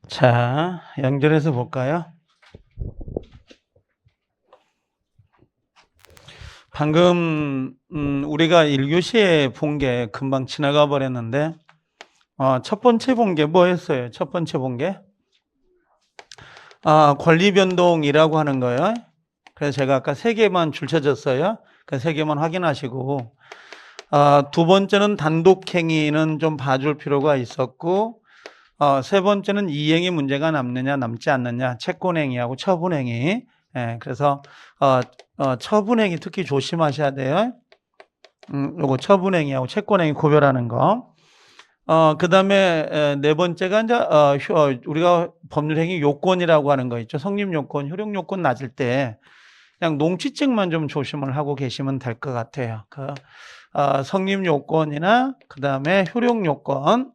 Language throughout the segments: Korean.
자, 연결해서 볼까요? 방금 우리가 1교시에 본 게 금방 지나가 버렸는데 첫 번째 본 게 뭐였어요? 첫 번째 본 게 권리 변동이라고 하는 거예요. 그래서 제가 아까 세 개만 줄쳐졌어요. 그 세 개만 확인하시고 두 번째는 단독행위는 좀 봐줄 필요가 있었고 세 번째는 이행의 문제가 남느냐 남지 않느냐, 채권행위하고 처분행위. 그래서 처분행위 특히 조심하셔야 돼요. 요거 처분행위하고 채권행위 구별하는 거. 그 다음에 네 번째가 이제 우리가 법률행위 요건이라고 하는 거 있죠. 성립요건, 효력요건 낮을 때 그냥 농취증만 좀 조심을 하고 계시면 될 것 같아요. 성립요건이나 그 다음에 효력요건.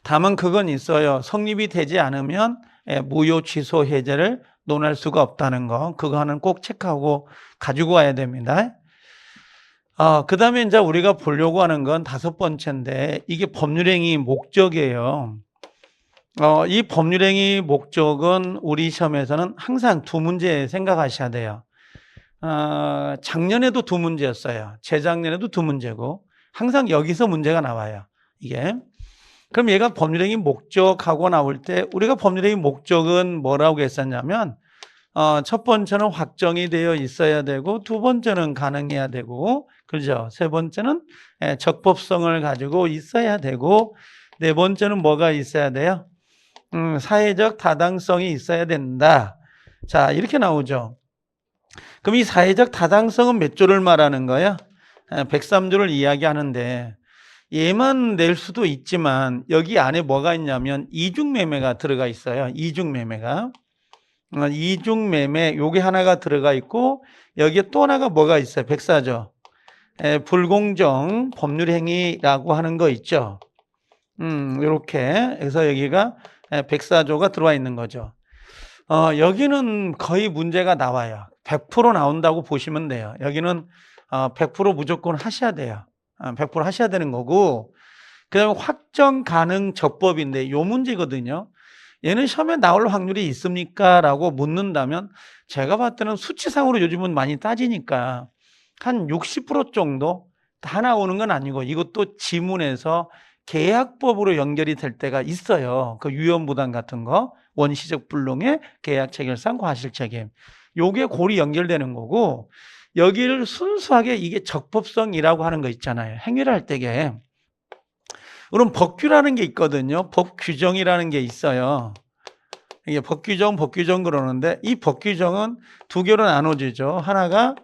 다만 그건 있어요. 성립이 되지 않으면 무효 취소 해제를 논할 수가 없다는 거. 그거는 꼭 체크하고 가지고 와야 됩니다. 그 다음에 이제 우리가 보려고 하는 건 다섯 번째인데 이게 법률행위 목적이에요. 이 법률행위 목적은 우리 시험에서는 항상 두 문제 생각하셔야 돼요. 작년에도 두 문제였어요. 재작년에도 두 문제고 항상 여기서 문제가 나와요. 이게. 그럼 얘가 법률행위 목적하고 나올 때 우리가 법률행위 목적은 뭐라고 했었냐면 첫 번째는 확정이 되어 있어야 되고 두 번째는 가능해야 되고 그렇죠. 세 번째는 적법성을 가지고 있어야 되고 네 번째는 뭐가 있어야 돼요? 사회적 타당성이 있어야 된다. 자, 이렇게 나오죠. 그럼 이 사회적 타당성은 몇 조를 말하는 거야? 103조를 이야기하는데 얘만 낼 수도 있지만 여기 안에 뭐가 있냐면 이중매매가 들어가 있어요. 이중매매가. 이중매매 요게 하나가 들어가 있고 여기에 또 하나가 뭐가 있어요? 104조. 불공정 법률행위라고 하는 거 있죠. 이렇게 그래서 여기가 104조가 들어와 있는 거죠. 여기는 거의 문제가 나와요. 100% 나온다고 보시면 돼요. 여기는 100% 무조건 하셔야 돼요. 100% 하셔야 되는 거고 그 다음에 확정 가능 적법인데 요 문제거든요. 얘는 시험에 나올 확률이 있습니까? 라고 묻는다면 제가 봤을 때는 수치상으로 요즘은 많이 따지니까 한 60% 정도 다 나오는 건 아니고 이것도 지문에서 계약법으로 연결이 될 때가 있어요. 그 유연부담 같은 거, 원시적 불능의 계약 체결상 과실책임. 요게 골이 연결되는 거고 여기를 순수하게 이게 적법성이라고 하는 거 있잖아요. 행위를 할 때게. 그럼 법규라는 게 있거든요. 법규정이라는 게 있어요. 이게 법규정 그러는데 이 법규정은 두 개로 나눠지죠. 하나가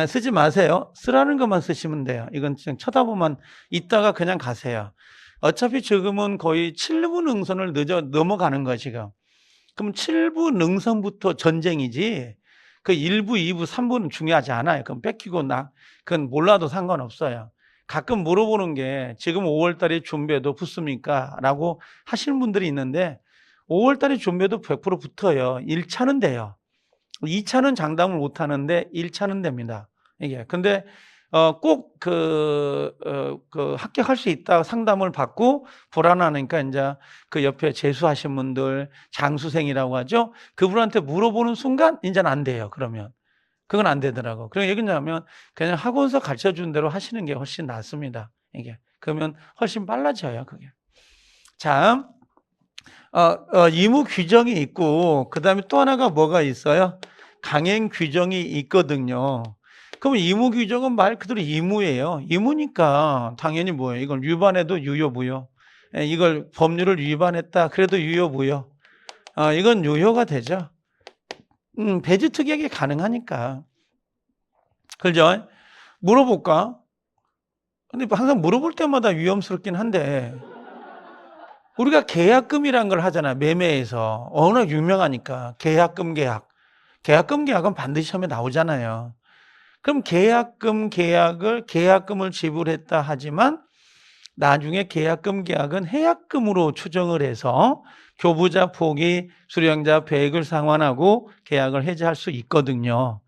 쓰지 마세요. 쓰라는 것만 쓰시면 돼요. 이건 그냥 쳐다보면 있다가 그냥 가세요. 어차피 지금은 거의 7부 능선을 넘어가는 거야 지금. 그럼 7부 능선부터 전쟁이지 그 1부, 2부, 3부는 중요하지 않아요. 그럼 뺏기고 그건 몰라도 상관없어요. 가끔 물어보는 게 지금 5월 달에 준비해도 붙습니까? 라고 하시는 분들이 있는데 5월 달에 준비해도 100% 붙어요. 1차는 돼요. 2차는 장담을 못 하는데 1차는 됩니다. 이게. 근데 꼭 합격할 수 있다 상담을 받고 불안하니까 이제 그 옆에 재수하신 분들, 장수생이라고 하죠. 그분한테 물어보는 순간 이제는 안 돼요. 그러면. 그건 안 되더라고. 그러니까 얘기냐면 그냥 학원에서 가르쳐 준 대로 하시는 게 훨씬 낫습니다. 이게. 그러면 훨씬 빨라져요. 그게. 자, 의무 규정이 있고 그다음에 또 하나가 뭐가 있어요? 강행 규정이 있거든요. 그럼 의무 규정은 말 그대로 의무예요. 의무니까 당연히 뭐예요? 이걸 위반해도 유효 무효. 이걸 법률을 위반했다 그래도 유효 무효. 이건 유효가 되죠. 배제 특약이 가능하니까. 그죠? 물어볼까? 근데 항상 물어볼 때마다 위험스럽긴 한데 우리가 계약금이란 걸 하잖아. 매매에서. 워낙 유명하니까. 계약금 계약. 계약금 계약은 반드시 시험에 나오잖아요. 그럼 계약금을 지불했다 하지만 나중에 계약금 계약은 해약금으로 추정을 해서 교부자 포기, 수령자 배액을 상환하고 계약을 해제할 수 있거든요.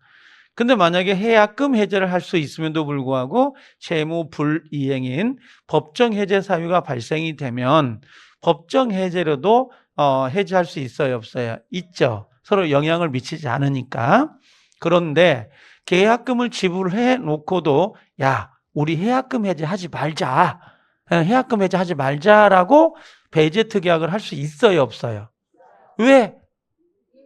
근데 만약에 해약금 해제를 할 수 있음에도 불구하고 채무 불이행인 법정 해제 사유가 발생이 되면 법정 해제로도 해제할 수 있어요, 없어요? 있죠. 서로 영향을 미치지 않으니까. 그런데 계약금을 지불해 놓고도 야, 우리 해약금 해제하지 말자. 해약금 해제하지 말자라고 배제 특약을 할 수 있어요, 없어요? 왜?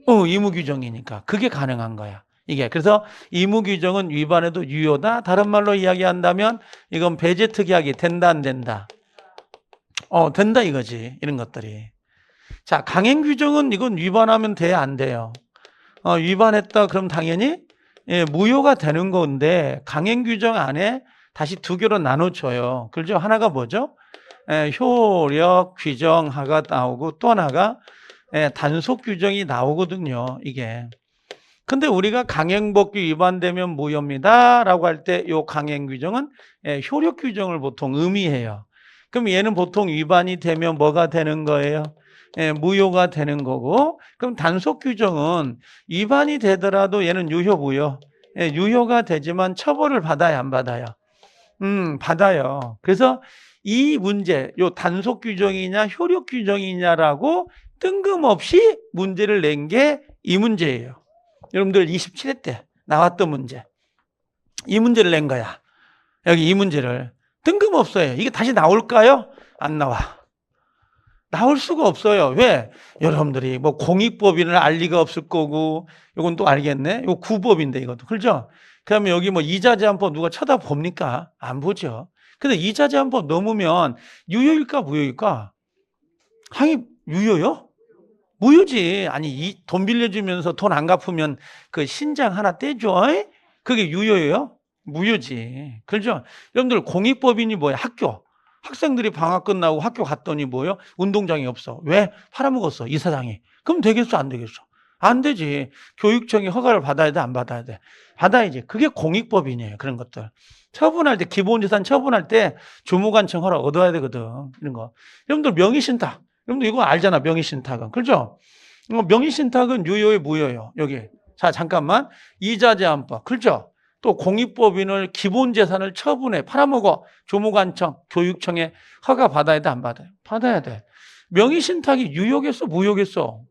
의무 규정이니까. 그게 가능한 거야. 이게. 그래서 의무 규정은 위반해도 유효다. 다른 말로 이야기한다면 이건 배제 특약이 된다, 안 된다? 된다 이거지. 이런 것들이. 자, 강행 규정은 이건 위반하면 돼, 안 돼요? 위반했다 그럼 당연히 무효가 되는 건데 강행 규정 안에 다시 두 개로 나눠줘요. 그죠? 하나가 뭐죠? 효력 규정하가 나오고 또 하나가 단속 규정이 나오거든요. 이게. 근데 우리가 강행법규 위반되면 무효입니다 라고 할 때 이 강행 규정은 효력 규정을 보통 의미해요. 그럼 얘는 보통 위반이 되면 뭐가 되는 거예요? 무효가 되는 거고, 그럼 단속 규정은 위반이 되더라도 얘는 유효, 무효? 유효가 되지만 처벌을 받아야 안 받아요? 받아요. 그래서 이 문제, 요 단속 규정이냐 효력 규정이냐라고 뜬금없이 문제를 낸 게 이 문제예요. 여러분들 27회 때 나왔던 문제. 이 문제를 낸 거야. 여기 이 문제를. 뜬금없어요. 이게 다시 나올까요? 안 나와. 나올 수가 없어요. 왜? 여러분들이 뭐 공익법인을 알 리가 없을 거고, 이건 또 알겠네. 이거 구법인데 이것도. 그렇죠? 그러면 여기 뭐 이자제한법 누가 쳐다봅니까? 안 보죠. 근데 이자제한법 넘으면 유효일까 무효일까? 항의 유효요? 무효지. 아니 이 돈 빌려주면서 돈 안 갚으면 그 신장 하나 떼줘. 그게 유효예요? 무효지. 그렇죠? 여러분들 공익법인이 뭐야? 학교. 학생들이 방학 끝나고 학교 갔더니 뭐요? 운동장이 없어. 왜? 팔아먹었어. 이사장이. 그럼 되겠어? 안 되겠어? 안 되지. 교육청이 허가를 받아야 돼? 안 받아야 돼? 받아야지. 그게 공익법인이에요. 그런 것들. 처분할 때, 기본재산 처분할 때 주무관청 허락 얻어야 되거든. 이런 거. 여러분들 명의신탁. 여러분들 이거 알잖아. 명의신탁은. 그렇죠? 명의신탁은 유효예요? 무효예요? 여기. 자, 잠깐만. 이자제한법. 그렇죠? 또 공익법인을 기본재산을 처분해 팔아먹어 주무관청, 교육청에 허가 받아야 돼, 안 받아요? 받아야 돼. 명의신탁이 유효겠어, 무효겠어?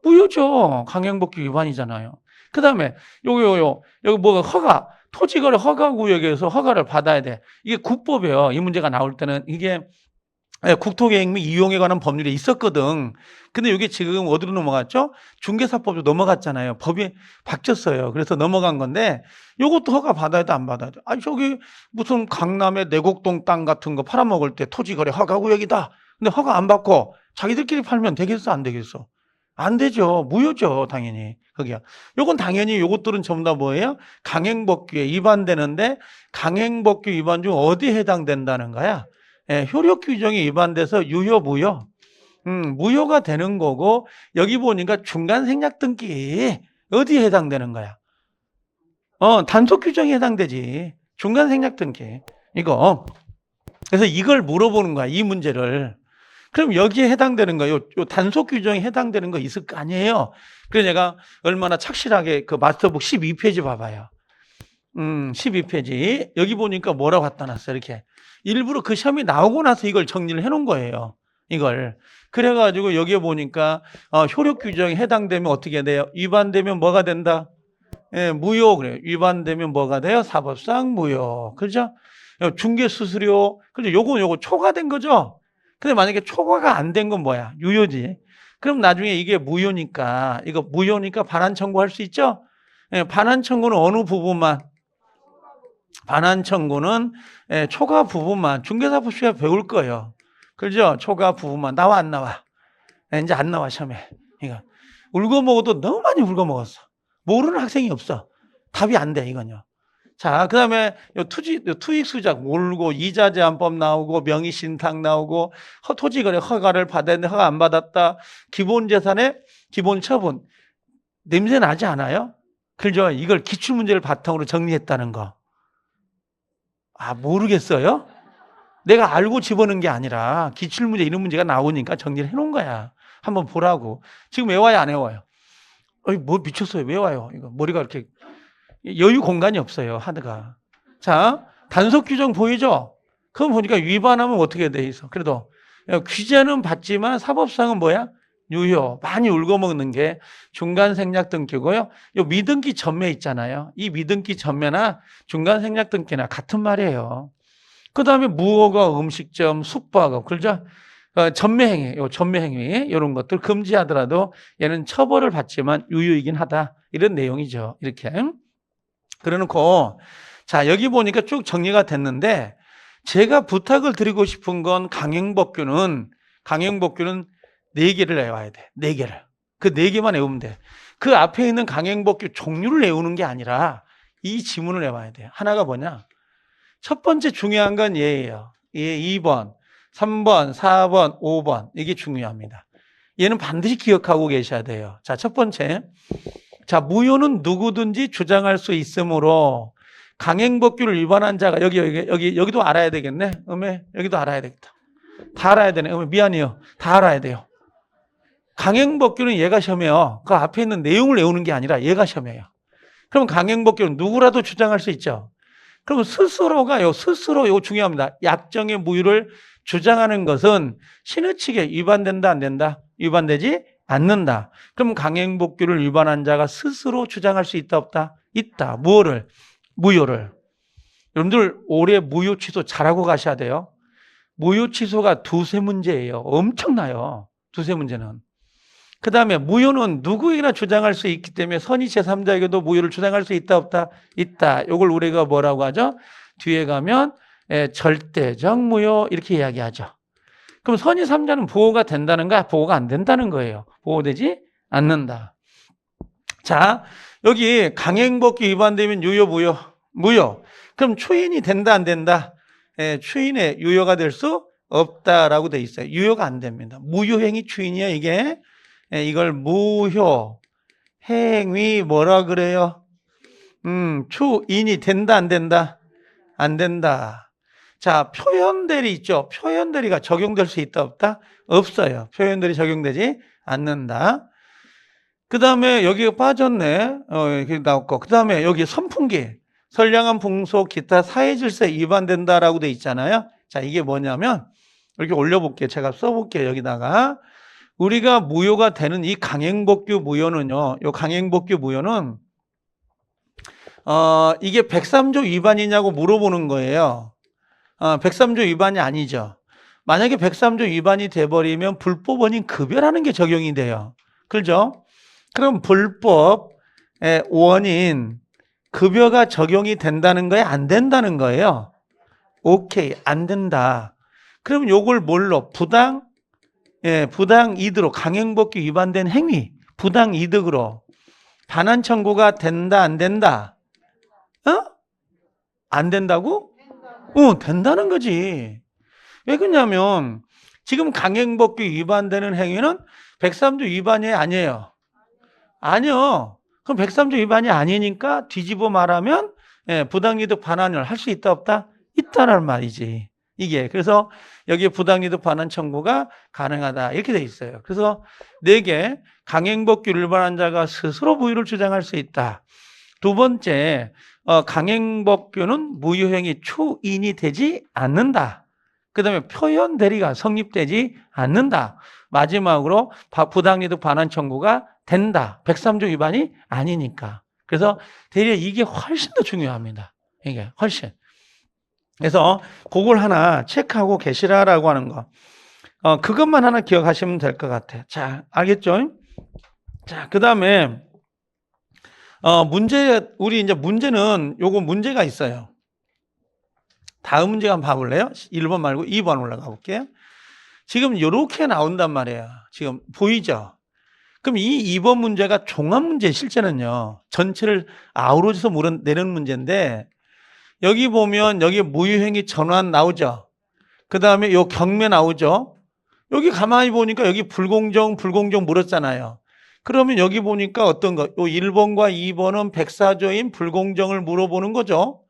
무효죠. 강행법규 위반이잖아요. 그 다음에 여기 뭐 허가, 토지거래 허가구역에서 허가를 받아야 돼. 이게 국법이에요. 이 문제가 나올 때는 이게 국토계획 및 이용에 관한 법률이 있었거든. 근데 이게 지금 어디로 넘어갔죠? 중개사법으로 넘어갔잖아요. 법이 바뀌었어요. 그래서 넘어간 건데 이것도 허가 받아야 돼, 안 받아야 돼? 아니 저기 무슨 강남의 내곡동 땅 같은 거 팔아먹을 때 토지거래 허가구역이다. 근데 허가 안 받고 자기들끼리 팔면 되겠어, 안 되겠어? 안 되죠. 무효죠, 당연히. 거기야. 요건 당연히 요것들은 전부 다 뭐예요? 강행법규에 위반되는데 강행법규 위반 중 어디에 해당된다는 거야? 효력 규정이 위반돼서 유효, 무효? 무효가 되는 거고, 여기 보니까 중간 생략 등기 어디에 해당되는 거야? 단속 규정에 해당되지. 중간 생략 등기. 이거. 그래서 이걸 물어보는 거야, 이 문제를. 그럼 여기에 해당되는 거, 요 단속 규정에 해당되는 거 있을 거 아니에요? 그래서 내가 얼마나 착실하게 그 마스터북 12페이지 봐봐요. 12페이지. 여기 보니까 뭐라고 갖다 놨어요, 이렇게. 일부러 그 시험이 나오고 나서 이걸 정리를 해 놓은 거예요. 이걸. 그래가지고 여기에 보니까 효력 규정에 해당되면 어떻게 돼요? 위반되면 뭐가 된다? 무효. 그래요. 위반되면 뭐가 돼요? 사법상 무효. 그죠? 중개수수료. 그죠? 요거 초과된 거죠? 근데 만약에 초과가 안 된 건 뭐야? 유효지. 그럼 나중에 이게 무효니까, 이거 무효니까 반환 청구할 수 있죠? 반환 청구는 어느 부분만? 반환 청구는 초과 부분만. 중개사법 시험에 배울 거예요. 그죠? 초과 부분만. 나와, 안 나와? 이제 안 나와, 시험에. 그러니까 울고 먹어도 너무 많이 울고 먹었어. 모르는 학생이 없어. 답이 안 돼, 이건요. 자, 그 다음에 투익 수작 모르고 이자제한법 나오고 명의신탁 나오고 토지거래 허가를 받았는데 허가 안 받았다. 기본재산의 기본처분. 냄새 나지 않아요? 그죠? 이걸 기출문제를 바탕으로 정리했다는 거. 모르겠어요? 내가 알고 집어넣은 게 아니라 기출문제 이런 문제가 나오니까 정리를 해놓은 거야. 한번 보라고. 지금 외워요, 안 외워요? 뭐 미쳤어요. 외워요. 이거 머리가 이렇게 여유 공간이 없어요. 하드가. 자, 단속 규정 보이죠? 그럼 보니까 위반하면 어떻게 돼 있어? 그래도 규제는 받지만 사법상은 뭐야? 유효. 많이 울고먹는 게 중간생략등기고요. 요 미등기 전매 있잖아요. 이 미등기 전매나 중간생략등기나 같은 말이에요. 그 다음에 무허가 음식점, 숙박업, 그렇죠? 전매행위, 요 전매행위 이런 것들 금지하더라도 얘는 처벌을 받지만 유효이긴 하다. 이런 내용이죠. 이렇게. 그래놓고 자 여기 보니까 쭉 정리가 됐는데 제가 부탁을 드리고 싶은 건 강행법규는 4개를 외워야 돼. 4개를. 그 4개만 외우면 돼. 그 앞에 있는 강행법규 종류를 외우는 게 아니라 이 지문을 외워야 돼요. 하나가 뭐냐? 첫 번째 중요한 건 얘예요. 얘 2번, 3번, 4번, 5번. 이게 중요합니다. 얘는 반드시 기억하고 계셔야 돼요. 자, 첫 번째. 자, 무효는 누구든지 주장할 수 있으므로 강행법규를 위반한 자가 여기도 알아야 되겠네. 여기도 알아야 되겠다. 다 알아야 되네. 미안해요. 다 알아야 돼요. 강행법규는 얘가 시험이에요. 그 앞에 있는 내용을 외우는 게 아니라 얘가 시험이에요. 그럼 강행법규는 누구라도 주장할 수 있죠. 그럼 스스로 이거 중요합니다. 약정의 무효를 주장하는 것은 신의 측에 위반된다, 안 된다? 위반되지 않는다. 그럼 강행법규를 위반한 자가 스스로 주장할 수 있다, 없다? 있다. 무효를. 여러분들 올해 무효 취소 잘하고 가셔야 돼요. 무효 취소가 2-3문제예요. 엄청나요. 2-3문제는. 그 다음에 무효는 누구에게나 주장할 수 있기 때문에 선의 제3자에게도 무효를 주장할 수 있다, 없다? 있다. 이걸 우리가 뭐라고 하죠? 뒤에 가면 절대적 무효 이렇게 이야기하죠. 그럼 선의 3자는 보호가 된다는가? 보호가 안 된다는 거예요. 보호되지 않는다. 자, 여기 강행법규 위반되면 유효, 무효? 무효. 그럼 추인이 된다, 안 된다? 추인의 유효가 될 수 없다라고 돼 있어요. 유효가 안 됩니다. 무효행위 추인이야 이게. 이걸 무효 행위 뭐라 그래요? 추인이 된다, 안 된다? 안 된다. 자, 표현대리 있죠? 표현대리가 적용될 수 있다, 없다? 없어요. 표현대리 적용되지 않는다. 그 다음에 여기가 빠졌네. 여기 나왔고. 그 다음에 여기 선풍기. 선량한 풍속, 기타 사회질서에 위반된다라고 돼 있잖아요. 자, 이게 뭐냐면, 이렇게 올려볼게요. 제가 써볼게요. 여기다가. 우리가 무효가 되는 이 강행법규 무효는요, 이 강행법규 무효는, 이게 103조 위반이냐고 물어보는 거예요. 103조 위반이 아니죠. 만약에 103조 위반이 돼버리면 불법원인 급여라는 게 적용이 돼요. 그렇죠? 그럼 불법의 원인, 급여가 적용이 된다는 거예요? 안 된다는 거예요? 오케이, 안 된다. 그럼 요걸 뭘로? 부당이득으로, 강행법규 위반된 행위, 부당이득으로 반환 청구가 된다, 안 된다? 안 된다고? 된다는 거지. 왜 그러냐면 지금 강행법규 위반되는 행위는 103조 위반이 아니에요. 아니요. 그럼 103조 위반이 아니니까 뒤집어 말하면 부당이득 반환을 할 수 있다, 없다? 있다라는 말이지. 이게 그래서 여기에 부당이득 반환 청구가 가능하다 이렇게 돼 있어요. 그래서 4개 강행법규를 위반한 자가 스스로 무효를 주장할 수 있다. 두 번째, 강행법규는 무효행위 추인이 되지 않는다. 그 다음에 표현 대리가 성립되지 않는다. 마지막으로 부당이득 반환 청구가 된다. 103조 위반이 아니니까. 그래서 대리가 이게 훨씬 더 중요합니다. 이게 훨씬. 그래서 그걸 하나 체크하고 계시라라고 하는 거. 그것만 하나 기억하시면 될 것 같아. 자, 알겠죠? 자, 그 다음에 우리 이제 문제는 요거 문제가 있어요. 다음 문제 한번 봐볼래요? 1번 말고 2번 올라가 볼게요. 지금 요렇게 나온단 말이에요. 지금 보이죠? 그럼 이 2번 문제가 종합 문제 실제는요. 전체를 아우러져서 내는 문제인데 여기 보면 여기 무효행위 전환 나오죠. 그 다음에 요 경매 나오죠. 여기 가만히 보니까 여기 불공정 물었잖아요. 그러면 여기 보니까 어떤 거? 요 1번과 2번은 104조인 불공정을 물어보는 거죠.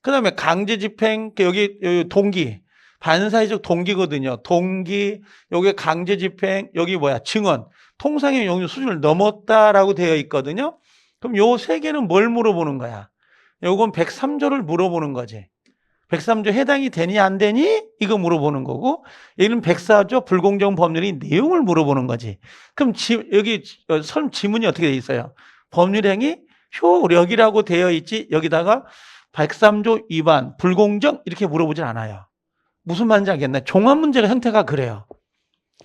그 다음에 강제집행, 여기 동기, 반사회적 동기거든요. 동기, 여기 강제집행, 여기 증언, 통상의 용역 수준을 넘었다라고 되어 있거든요. 그럼 요 3개는 뭘 물어보는 거야? 요건 103조를 물어보는 거지. 103조 해당이 되니 안 되니? 이거 물어보는 거고, 여기는 104조 불공정 법률의 내용을 물어보는 거지. 그럼 여기 지문이 어떻게 돼 있어요? 법률행위 효력이라고 되어 있지, 여기다가 103조 위반 불공정 이렇게 물어보진 않아요. 무슨 말인지 알겠나요? 종합 문제가 형태가 그래요.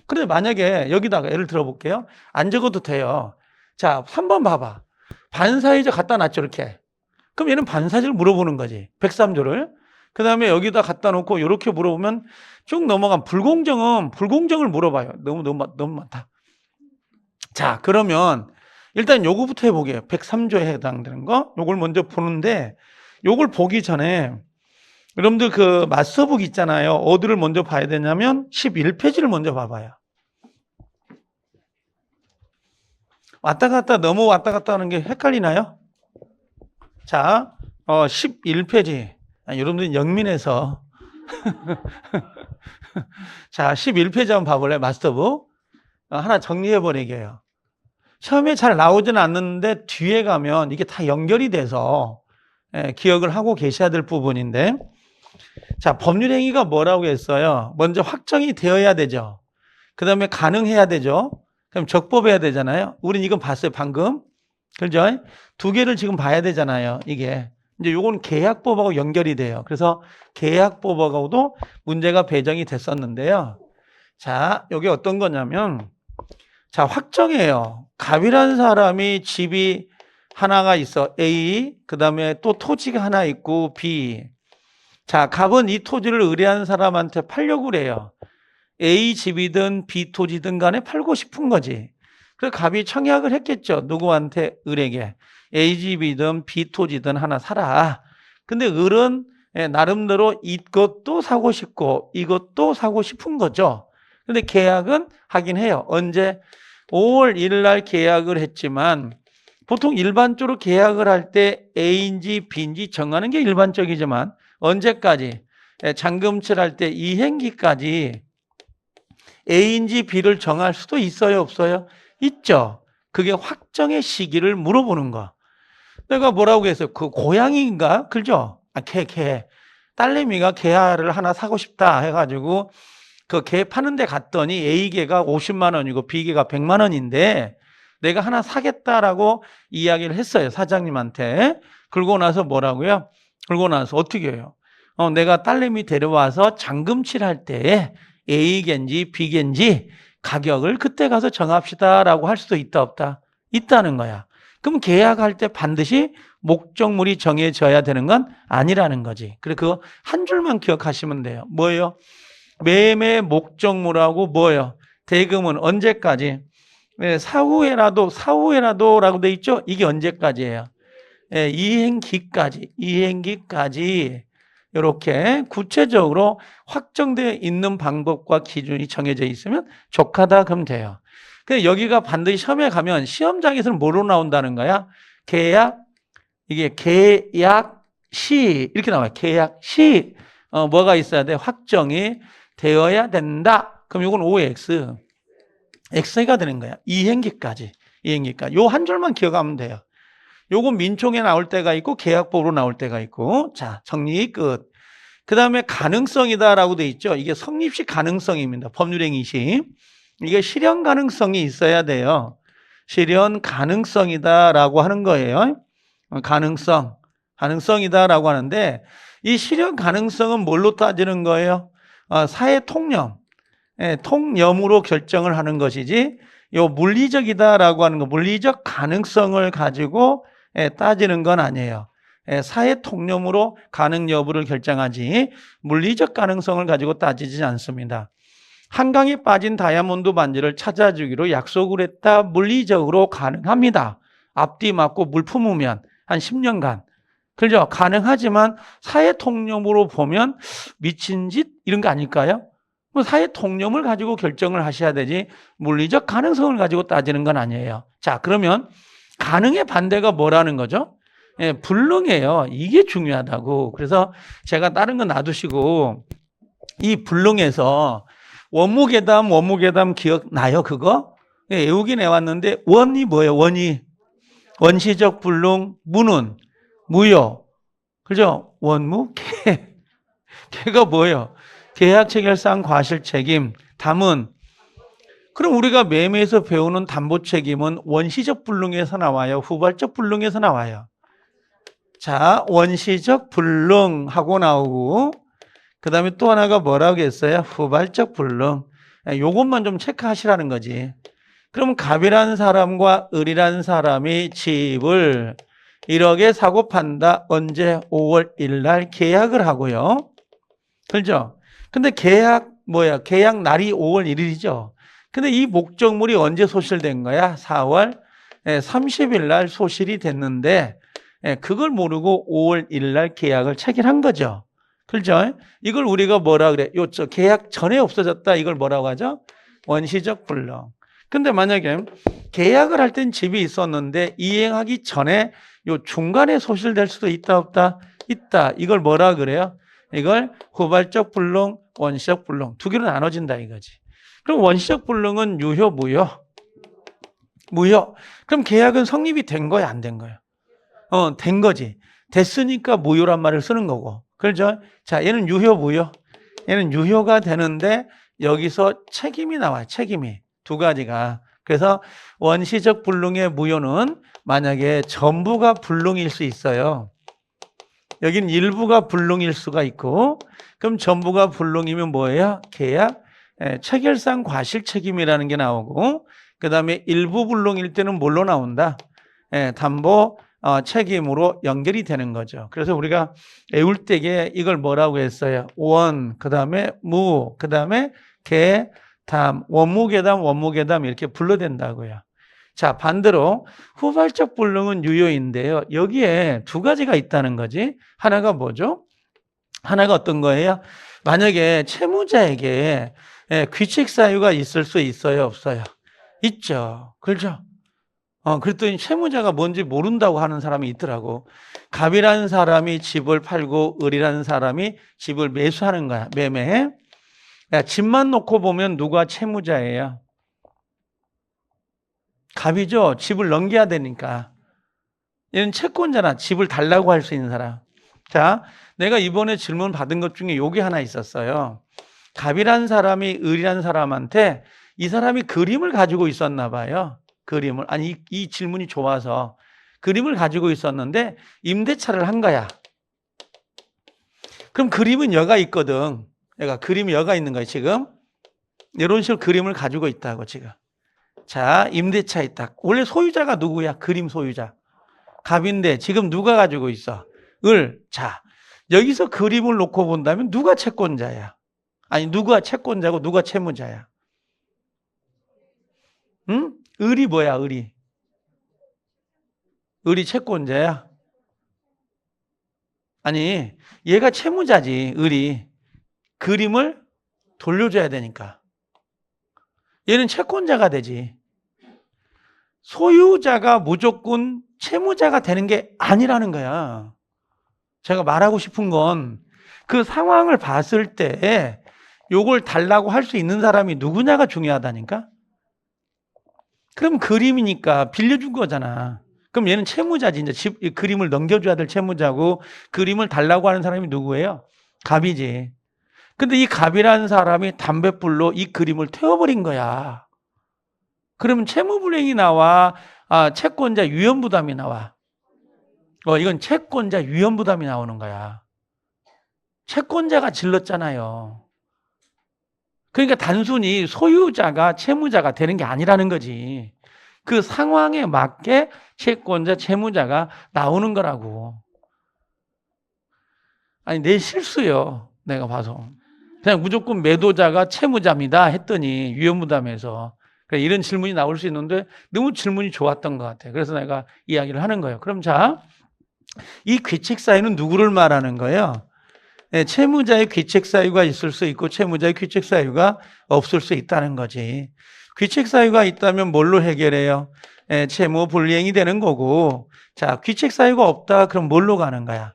그런데 만약에 여기다가 예를 들어 볼게요. 안 적어도 돼요. 자, 3번 봐봐. 반사이자 갖다 놨죠, 이렇게. 그럼 얘는 반사이자를 물어보는 거지. 103조를. 그 다음에 여기다 갖다 놓고 이렇게 물어보면 쭉 넘어간 불공정을 물어봐요. 너무 많다. 자, 그러면 일단 요거부터 해보게요. 103조에 해당되는 거. 요걸 먼저 보는데, 요걸 보기 전에 여러분들 그 맞서북 있잖아요. 어디를 먼저 봐야 되냐면 11페이지를 먼저 봐봐요. 왔다 갔다 너무 왔다 갔다 하는 게 헷갈리나요? 자, 11페이지. 여러분들 영민해서 자, 11페이지 한번 봐볼래요? 마스터북. 하나 정리해버리게요. 처음에 잘 나오지는 않는데 뒤에 가면 이게 다 연결이 돼서 기억을 하고 계셔야 될 부분인데, 자, 법률행위가 뭐라고 했어요? 먼저 확정이 되어야 되죠. 그 다음에 가능해야 되죠. 그럼 적법해야 되잖아요. 우린 이건 봤어요, 방금. 그렇죠? 두 개를 지금 봐야 되잖아요, 이게. 이제 요건 계약법하고 연결이 돼요. 그래서 계약법하고도 문제가 배정이 됐었는데요. 자, 여기 어떤 거냐면, 자, 확정해요. 갑이라는 사람이 집이 하나가 있어. A. 그 다음에 또 토지가 하나 있고 B. 자, 갑은 이 토지를 의뢰한 사람한테 팔려고 그래요. A 집이든 B 토지든 간에 팔고 싶은 거지. 그래서 갑이 청약을 했겠죠. 누구한테? 을에게. A 집이든 B 토지든 하나 사라. 근데 을은 나름대로 이것도 사고 싶고 이것도 사고 싶은 거죠. 근데 계약은 하긴 해요. 언제? 5월 1일 날 계약을 했지만, 보통 일반적으로 계약을 할 때 A인지 B인지 정하는 게 일반적이지만, 언제까지? 잔금칠할 때 이행기까지 A인지 B를 정할 수도 있어요, 없어요? 있죠. 그게 확정의 시기를 물어보는 거. 내가 뭐라고 했어요? 그 고양이인가? 그죠? 개. 딸내미가 개를 하나 사고 싶다 해가지고 그 개 파는 데 갔더니 A개가 50만 원이고 B개가 100만 원인데 내가 하나 사겠다라고 이야기를 했어요, 사장님한테. 그러고 나서 뭐라고요? 그러고 나서 어떻게 해요? 내가 딸내미 데려와서 잔금칠할 때 A개인지 B개인지 가격을 그때 가서 정합시다라고 할 수도 있다, 없다? 있다는 거야. 그럼 계약할 때 반드시 목적물이 정해져야 되는 건 아니라는 거지. 그래, 그거 한 줄만 기억하시면 돼요. 뭐예요? 매매 목적물하고 뭐예요? 대금은 언제까지? 사후에라도라고 돼 있죠? 이게 언제까지예요? 이행기까지 이렇게 구체적으로 확정되어 있는 방법과 기준이 정해져 있으면 족하다 그러면 돼요. 근데 여기가 반드시 시험에 가면 시험장에서는 뭐로 나온다는 거야? 이게 계약시 이렇게 나와요. 계약시 뭐가 있어야 돼? 확정이 되어야 된다. 그럼 이건 OX. X가 되는 거야. 이행기까지. 요 한 줄만 기억하면 돼요. 요건 민총에 나올 때가 있고 계약법으로 나올 때가 있고. 자, 정리 끝. 그 다음에 가능성이다라고 돼 있죠. 이게 성립시 가능성입니다. 법률행위시. 이게 실현 가능성이 있어야 돼요. 실현 가능성이다라고 하는 거예요. 가능성이다라고 하는데, 이 실현 가능성은 뭘로 따지는 거예요? 사회 통념으로 결정을 하는 것이지, 요 물리적이다라고 하는 거, 물리적 가능성을 가지고 따지는 건 아니에요. 사회 통념으로 가능 여부를 결정하지 물리적 가능성을 가지고 따지지 않습니다. 한강에 빠진 다이아몬드 반지를 찾아주기로 약속을 했다. 물리적으로 가능합니다. 앞뒤 맞고 물 품으면 한 10년간. 그렇죠? 가능하지만 사회 통념으로 보면 미친 짓 이런 거 아닐까요? 사회 통념을 가지고 결정을 하셔야 되지 물리적 가능성을 가지고 따지는 건 아니에요. 자, 그러면 가능의 반대가 뭐라는 거죠? 불능이에요. 이게 중요하다고. 그래서 제가 다른 거 놔두시고 이 불능에서 원무계담 기억나요? 그거? 외우긴 해왔는데 원이 뭐예요? 원시적 불능, 무는 무효. 그죠? 원무계. 걔가 뭐예요? 계약 체결상 과실 책임. 담은 그럼 우리가 매매에서 배우는 담보 책임은 원시적 불능에서 나와요? 후발적 불능에서 나와요? 자, 원시적 불능하고 나오고 그 다음에 또 하나가 뭐라고 했어요? 후발적 불능. 요것만 좀 체크하시라는 거지. 그럼 갑이라는 사람과 을이라는 사람이 집을 1억에 사고 판다. 언제? 5월 1일 날 계약을 하고요. 그렇죠? 근데 계약 뭐야? 계약 날이 5월 1일이죠. 근데 이 목적물이 언제 소실된 거야? 4월 30일 날 소실이 됐는데 그걸 모르고 5월 1일 날 계약을 체결한 거죠. 그렇죠? 이걸 우리가 뭐라 그래? 저 계약 전에 없어졌다. 이걸 뭐라고 하죠? 원시적 불능. 근데 만약에 계약을 할 땐 집이 있었는데 이행하기 전에 요 중간에 소실될 수도 있다 없다? 있다. 이걸 뭐라 그래요? 이걸 후발적 불능, 원시적 불능 두 개로 나눠진다 이거지. 그럼 원시적 불능은 유효, 무효? 무효. 그럼 계약은 성립이 된 거야, 안 된 거야? 된 거지. 됐으니까 무효란 말을 쓰는 거고. 그렇죠? 자, 얘는 유효, 무효? 얘는 유효가 되는데 여기서 책임이 나와요. 책임이. 두 가지가. 그래서 원시적 불능의 무효는 만약에 전부가 불능일 수 있어요. 여기는 일부가 불능일 수가 있고 그럼 전부가 불능이면 뭐예요? 계약 체결상 과실 책임이라는 게 나오고 그 다음에 일부 불능일 때는 뭘로 나온다? 담보 책임으로 연결이 되는 거죠. 그래서 우리가 외울 때에 이걸 뭐라고 했어요? 원, 그 다음에 무, 그 다음에 개, 담, 원무계담, 원무계담 이렇게 불러댄다고요. 자, 반대로 후발적 불능은 유효인데요. 여기에 두 가지가 있다는 거지. 하나가 뭐죠? 하나가 어떤 거예요? 만약에 채무자에게 귀책 사유가 있을 수 있어요, 없어요? 있죠. 그렇죠? 그랬더니 채무자가 뭔지 모른다고 하는 사람이 있더라고. 갑이라는 사람이 집을 팔고 을이라는 사람이 집을 매수하는 거야. 매매. 야, 집만 놓고 보면 누가 채무자예요? 갑이죠. 집을 넘겨야 되니까. 얘는 채권자나 집을 달라고 할 수 있는 사람. 자, 내가 이번에 질문 받은 것 중에 요게 하나 있었어요. 갑이라는 사람이 을이라는 사람한테 이 사람이 그림을 가지고 있었나 봐요. 그림을. 아니, 이 질문이 좋아서 그림을 가지고 있었는데 임대차를 한 거야. 그럼 그림은 여가 있거든. 얘가 그림이 여가 있는 거야, 지금. 이런 식으로 그림을 가지고 있다고, 지금. 자, 임대차 있다. 원래 소유자가 누구야? 그림 소유자. 갑인데 지금 누가 가지고 있어? 을. 자, 여기서 그림을 놓고 본다면 누가 채권자야? 아니, 누가 채권자고 누가 채무자야? 응? 을이 뭐야, 을이? 을이 채권자야? 아니, 얘가 채무자지, 을이. 그림을 돌려줘야 되니까. 얘는 채권자가 되지. 소유자가 무조건 채무자가 되는 게 아니라는 거야. 제가 말하고 싶은 건 그 상황을 봤을 때 요걸 달라고 할 수 있는 사람이 누구냐가 중요하다니까. 그럼 그림이니까 빌려준 거잖아. 그럼 얘는 채무자지. 이제 이 그림을 넘겨줘야 될 채무자고 그림을 달라고 하는 사람이 누구예요? 갑이지. 근데 이 갑이라는 사람이 담뱃불로 이 그림을 태워버린 거야. 그러면 채무불이행이 나와, 채권자 유연부담이 나와. 이건 채권자 유연부담이 나오는 거야. 채권자가 질렀잖아요. 그러니까 단순히 소유자가 채무자가 되는 게 아니라는 거지. 그 상황에 맞게 채권자, 채무자가 나오는 거라고. 아니, 내 실수요. 내가 봐서. 그냥 무조건 매도자가 채무자입니다 했더니 유연부담에서 이런 질문이 나올 수 있는데 너무 질문이 좋았던 것 같아요. 그래서 내가 이야기를 하는 거예요. 그럼 자, 이 귀책 사유는 누구를 말하는 거예요? 채무자의 귀책 사유가 있을 수 있고 채무자의 귀책 사유가 없을 수 있다는 거지. 귀책 사유가 있다면 뭘로 해결해요? 채무 불이행이 되는 거고. 자, 귀책 사유가 없다 그럼 뭘로 가는 거야?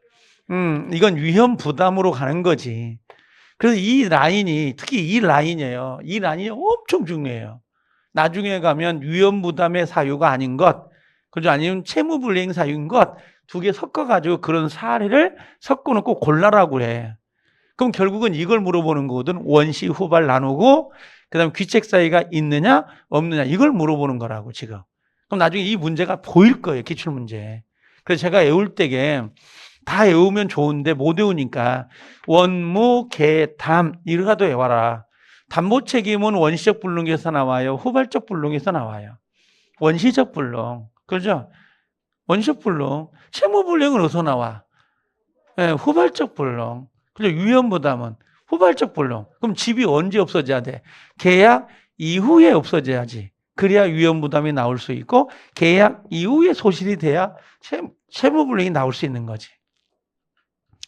이건 위험 부담으로 가는 거지. 그래서 이 라인이 특히 이 라인이에요. 이 라인이 엄청 중요해요. 나중에 가면 위험 부담의 사유가 아닌 것, 그죠? 아니면 채무 불이행 사유인 것 두 개 섞어가지고 그런 사례를 섞어놓고 골라라고 해. 그럼 결국은 이걸 물어보는 거거든. 원시, 후발 나누고 그다음에 귀책 사이가 있느냐 없느냐 이걸 물어보는 거라고 지금. 그럼 나중에 이 문제가 보일 거예요. 기출문제. 그래서 제가 외울 때게 다 외우면 좋은데 못 외우니까 원무, 개, 담 이거라도 외워라. 담보책임은 원시적 불능에서 나와요. 후발적 불능에서 나와요. 원시적 불능. 그죠? 원시적 불능. 채무불능은 어디서 나와? 네, 후발적 불능. 그죠? 유연부담은 후발적 불능. 그럼 집이 언제 없어져야 돼? 계약 이후에 없어져야지. 그래야 유연부담이 나올 수 있고 계약 이후에 소실이 돼야 채무불능이 나올 수 있는 거지.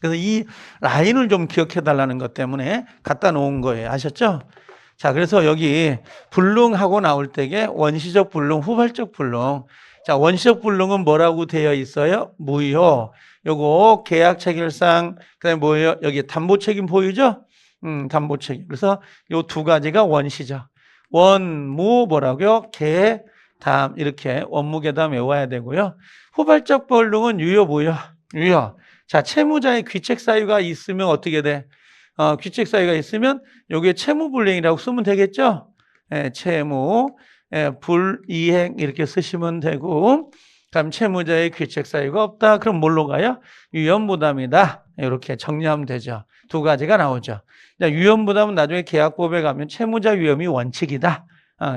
그래서 이 라인을 좀 기억해 달라는 것 때문에 갖다 놓은 거예요. 아셨죠? 자, 그래서 여기 불능하고 나올 때게 원시적 불능, 후발적 불능. 자, 원시적 불능은 뭐라고 되어 있어요? 무효. 요거 계약 체결상, 그다음에 뭐예요? 여기 담보 책임 보유죠? 담보 책임. 그래서 요 두 가지가 원시적. 원무 뭐라고요? 개, 담 이렇게 원무계담 외워야 되고요. 후발적 불능은 유효, 무효? 유효. 자, 채무자의 귀책 사유가 있으면 어떻게 돼? 귀책 사유가 있으면 여기에 채무불이행이라고 쓰면 되겠죠? 채무, 불이행 이렇게 쓰시면 되고, 그럼 채무자의 귀책 사유가 없다. 그럼 뭘로 가요? 유연부담이다. 이렇게 정리하면 되죠. 두 가지가 나오죠. 유연부담은 나중에 계약법에 가면 채무자 위험이 원칙이다.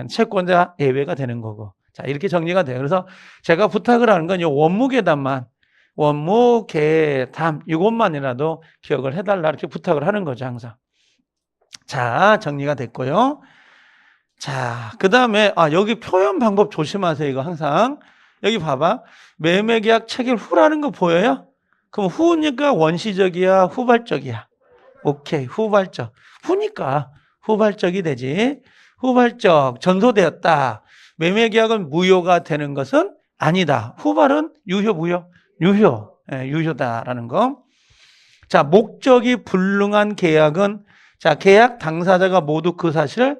채권자 예외가 되는 거고. 자, 이렇게 정리가 돼요. 그래서 제가 부탁을 하는 건 이 원무계담만 원무, 개, 담 이것만이라도 기억을 해달라 이렇게 부탁을 하는 거죠 항상. 자, 정리가 됐고요. 자, 그 다음에 여기 표현 방법 조심하세요. 이거 항상 여기 봐봐. 매매계약 체결 후라는 거 보여요? 그럼 후니까 원시적이야 후발적이야? 오케이, 후발적. 후니까 후발적이 되지. 후발적 전소되었다. 매매계약은 무효가 되는 것은 아니다. 후발은 유효, 무효? 유효, 유효다라는 거. 자, 목적이 불능한 계약은 자, 계약 당사자가 모두 그 사실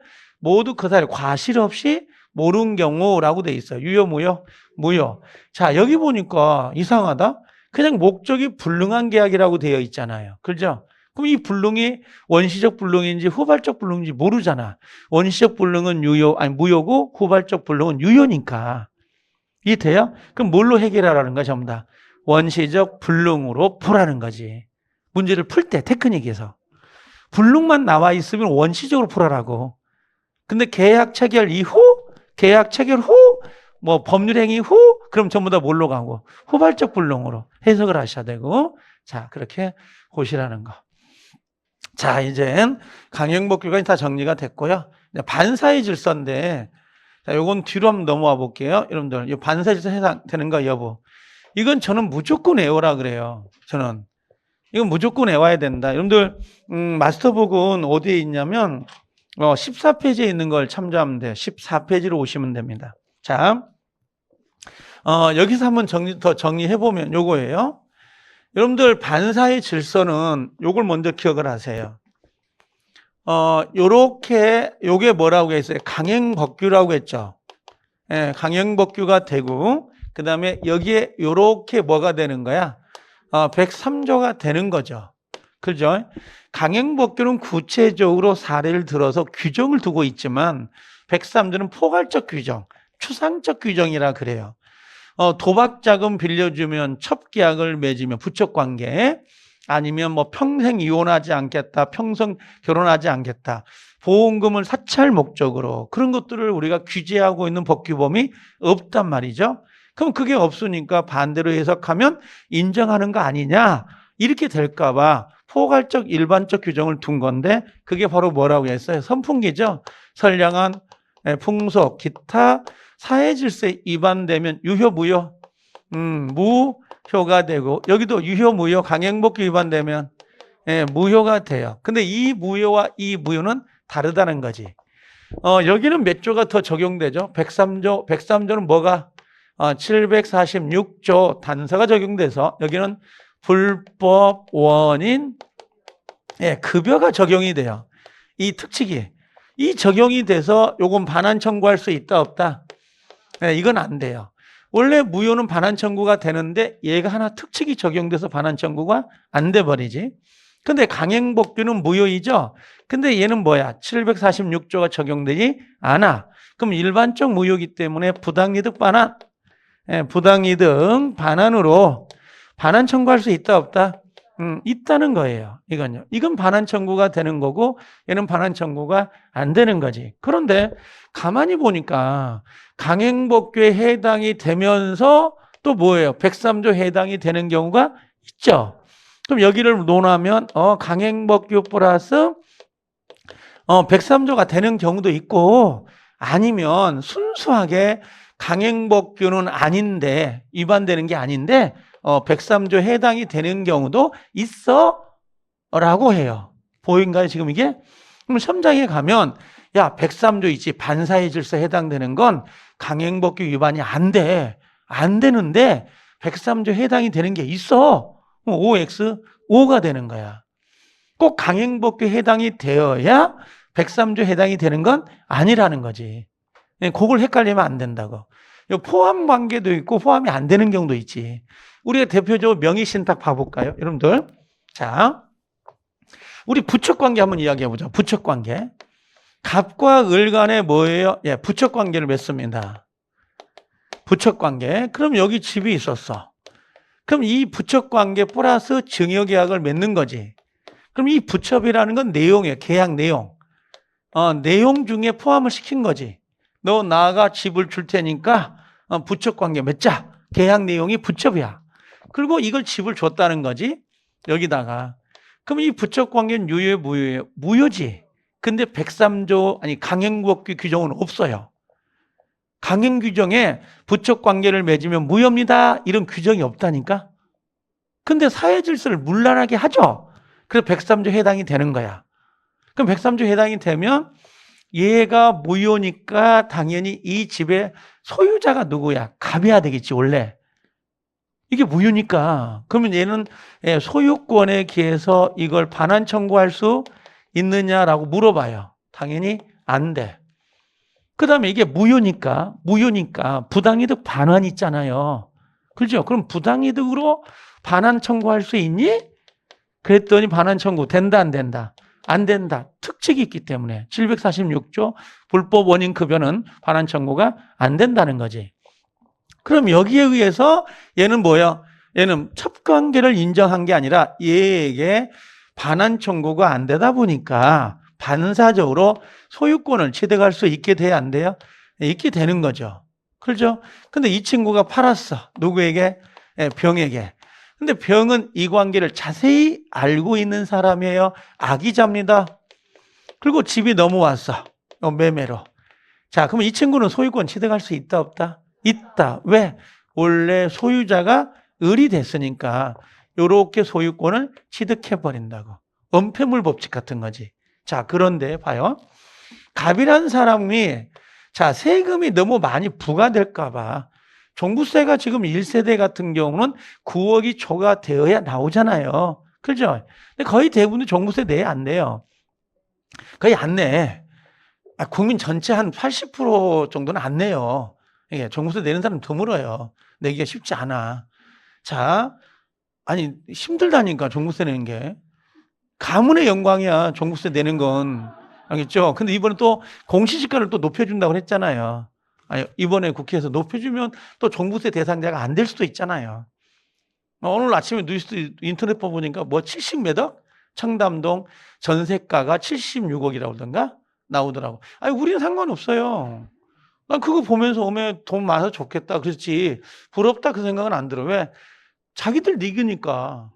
과실 없이 모르는 경우라고 돼 있어요. 유효, 무효? 무효. 자, 여기 보니까 이상하다. 그냥 목적이 불능한 계약이라고 되어 있잖아요. 그렇죠? 그럼 이 불능이 원시적 불능인지 후발적 불능인지 모르잖아. 원시적 불능은 무효고 후발적 불능은 유효니까. 이해돼요? 그럼 뭘로 해결하라는 거야, 전부 다? 원시적 불능으로 풀라는 거지. 문제를 풀 때 테크닉에서. 불능만 나와 있으면 원시적으로 풀어라고. 근데 계약 체결 이후, 계약 체결 후, 뭐 법률행위 후, 그럼 전부 다 뭘로 가고? 후발적 불능으로 해석을 하셔야 되고. 자, 그렇게 보시라는 거. 자, 이젠 강행법규가 다 정리가 됐고요. 반사의 질서인데, 자, 요건 뒤로 한번 넘어와 볼게요. 여러분들, 이 반사의 질서 해당되는 거 여부. 이건 저는 무조건 외워라 그래요. 저는. 이건 무조건 외워야 된다. 여러분들, 마스터북은 어디에 있냐면, 14페이지에 있는 걸 참조하면 돼요. 14페이지로 오시면 됩니다. 자, 여기서 한번 더 정리해보면 요거예요. 여러분들, 반사의 질서는 요걸 먼저 기억을 하세요. 요게 뭐라고 했어요? 강행법규라고 했죠. 예, 강행법규가 되고, 그 다음에 여기에 요렇게 뭐가 되는 거야? 103조가 되는 거죠. 그죠? 강행법규는 구체적으로 사례를 들어서 규정을 두고 있지만 103조는 포괄적 규정, 추상적 규정이라 그래요. 도박자금 빌려주면 첩계약을 맺으면 부척관계 아니면 뭐 평생 이혼하지 않겠다, 평생 결혼하지 않겠다, 보험금을 사찰 목적으로 그런 것들을 우리가 규제하고 있는 법규범위 없단 말이죠. 그럼 그게 없으니까 반대로 해석하면 인정하는 거 아니냐 이렇게 될까 봐 포괄적 일반적 규정을 둔 건데 그게 바로 뭐라고 했어요? 선풍기죠. 선량한 풍속, 기타 사회질서에 위반되면 유효, 무효? 무효가 되고 여기도 유효, 무효 강행법규 위반되면 무효가 돼요. 근데 이 무효와 이 무효는 다르다는 거지. 여기는 몇 조가 더 적용되죠? 103조. 103조는 뭐가? 746조 단서가 적용돼서 여기는 불법 원인 급여가 적용이 돼요. 이 특칙이. 이 적용이 돼서 요건 반환 청구할 수 있다 없다? 이건 안 돼요. 원래 무효는 반환 청구가 되는데 얘가 하나 특칙이 적용돼서 반환 청구가 안 돼 버리지. 근데 강행복규는 무효이죠. 근데 얘는 뭐야? 746조가 적용되지 않아. 그럼 일반적 무효이기 때문에 부당이득 반환, 부당이득 반환으로 반환 청구할 수 있다 없다? 있다는 거예요. 이건요. 이건 반환 청구가 되는 거고 얘는 반환 청구가 안 되는 거지. 그런데 가만히 보니까 강행복규에 해당이 되면서 또 뭐예요? 103조 해당이 되는 경우가 있죠. 그럼 여기를 논하면 강행법규 플러스 103조가 되는 경우도 있고 아니면 순수하게 강행법규는 아닌데 위반되는 게 아닌데 103조 해당이 되는 경우도 있어 라고 해요. 보인가요 지금 이게? 그럼 시험장에 가면 야 103조 있지 반사회 질서에 해당되는 건 강행법규 위반이 안 돼. 안 되는데 103조 해당이 되는 게 있어. OX 5가 되는 거야. 꼭 강행법규 해당이 되어야 103조 해당이 되는 건 아니라는 거지. 그걸 헷갈리면 안 된다고. 포함 관계도 있고 포함이 안 되는 경우도 있지. 우리가 대표적으로 명의신탁 봐볼까요? 여러분들. 자, 우리 부척관계 한번 이야기해보자. 부척관계. 갑과 을 간에 뭐예요? 예, 부척관계를 맺습니다. 부척관계. 그럼 여기 집이 있었어. 그럼 이 부척관계 플러스 증여계약을 맺는 거지. 그럼 이 부첩이라는 건 내용이에요. 계약 내용. 내용 중에 포함을 시킨 거지. 너 나가 집을 줄 테니까 부척관계 맺자. 계약 내용이 부첩이야. 그리고 이걸 집을 줬다는 거지. 여기다가. 그럼 이 부척관계는 유효 무효예요? 무효지. 근데 103조 아니 강행법규 규정은 없어요. 강행 규정에 부척 관계를 맺으면 무효입니다. 이런 규정이 없다니까. 근데 사회 질서를 문란하게 하죠. 그래서 103조 해당이 되는 거야. 그럼 103조 해당이 되면 얘가 무효니까 당연히 이 집의 소유자가 누구야? 갑이야 되겠지 원래. 이게 무효니까. 그러면 얘는 소유권에 기해서 이걸 반환 청구할 수 있느냐라고 물어봐요. 당연히 안 돼. 그 다음에 이게 무효니까 부당이득 반환 있잖아요. 그렇죠? 그럼 부당이득으로 반환 청구할 수 있니? 그랬더니 반환 청구 된다 안 된다? 안 된다. 특칙이 있기 때문에 746조 불법 원인 급여는 반환 청구가 안 된다는 거지. 그럼 여기에 의해서 얘는 뭐야? 얘는 첩관계를 인정한 게 아니라 얘에게 반환 청구가 안 되다 보니까 반사적으로 소유권을 취득할 수 있게 돼야 안 돼요? 있게 되는 거죠. 그렇죠? 근데 이 친구가 팔았어. 누구에게? 병에게. 근데 병은 이 관계를 자세히 알고 있는 사람이에요. 악의자입니다. 그리고 집이 넘어왔어. 매매로. 자, 그럼 이 친구는 소유권 취득할 수 있다 없다? 있다. 왜? 원래 소유자가 을이 됐으니까 이렇게 소유권을 취득해버린다고. 은폐물 법칙 같은 거지. 자, 그런데 봐요. 갑이라는 사람이 자, 세금이 너무 많이 부과될까봐 종부세가 지금 1세대 같은 경우는 9억이 초과되어야 나오잖아요. 그렇죠? 근데 거의 대부분 종부세 내 안 내요. 거의 안 내. 국민 전체 한 80% 정도는 안 내요. 이게 종부세 내는 사람 드물어요. 내기가 쉽지 않아. 자, 아니 힘들다니까 종부세 내는 게. 가문의 영광이야 종부세 내는 건. 알겠죠? 근데 이번에 또 공시지가를 또 높여준다고 했잖아요. 아니, 이번에 국회에서 높여주면 또 종부세 대상자가 안 될 수도 있잖아요. 오늘 아침에 뉴스 인터넷 보니까 뭐 70몇 억? 청담동 전세가가 76억이라고 그러던가? 나오더라고. 아니, 우리는 상관없어요. 난 그거 보면서 오면 돈 많아서 좋겠다. 그렇지. 부럽다 그 생각은 안 들어. 왜? 자기들 리그니까.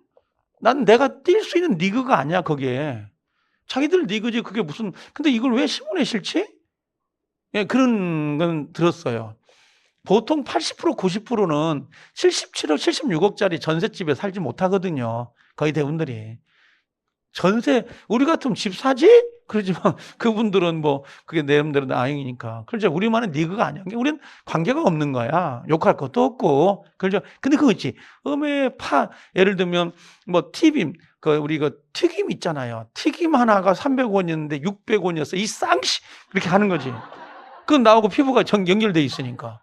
난 내가 뛸 수 있는 리그가 아니야, 거기에. 자기들 리그지, 그게 무슨, 근데 이걸 왜 신문에 실지? 예, 그런 건 들었어요. 보통 80%, 90%는 77억, 76억짜리 전셋집에 살지 못하거든요. 거의 대부분들이. 전세, 우리 같으면 집 사지? 그러지만 그분들은 뭐, 그게 내 맘대로 나행이니까. 그렇죠. 우리만의 리그가 아니야. 우리는 관계가 없는 거야. 욕할 것도 없고. 그렇죠. 근데 그거 있지. 예를 들면, 뭐, 튀김, 우리 튀김 있잖아요. 튀김 하나가 300원이었는데 600원이었어. 이 쌍씨! 그렇게 하는 거지. 그건 나하고 피부가 연결돼 있으니까.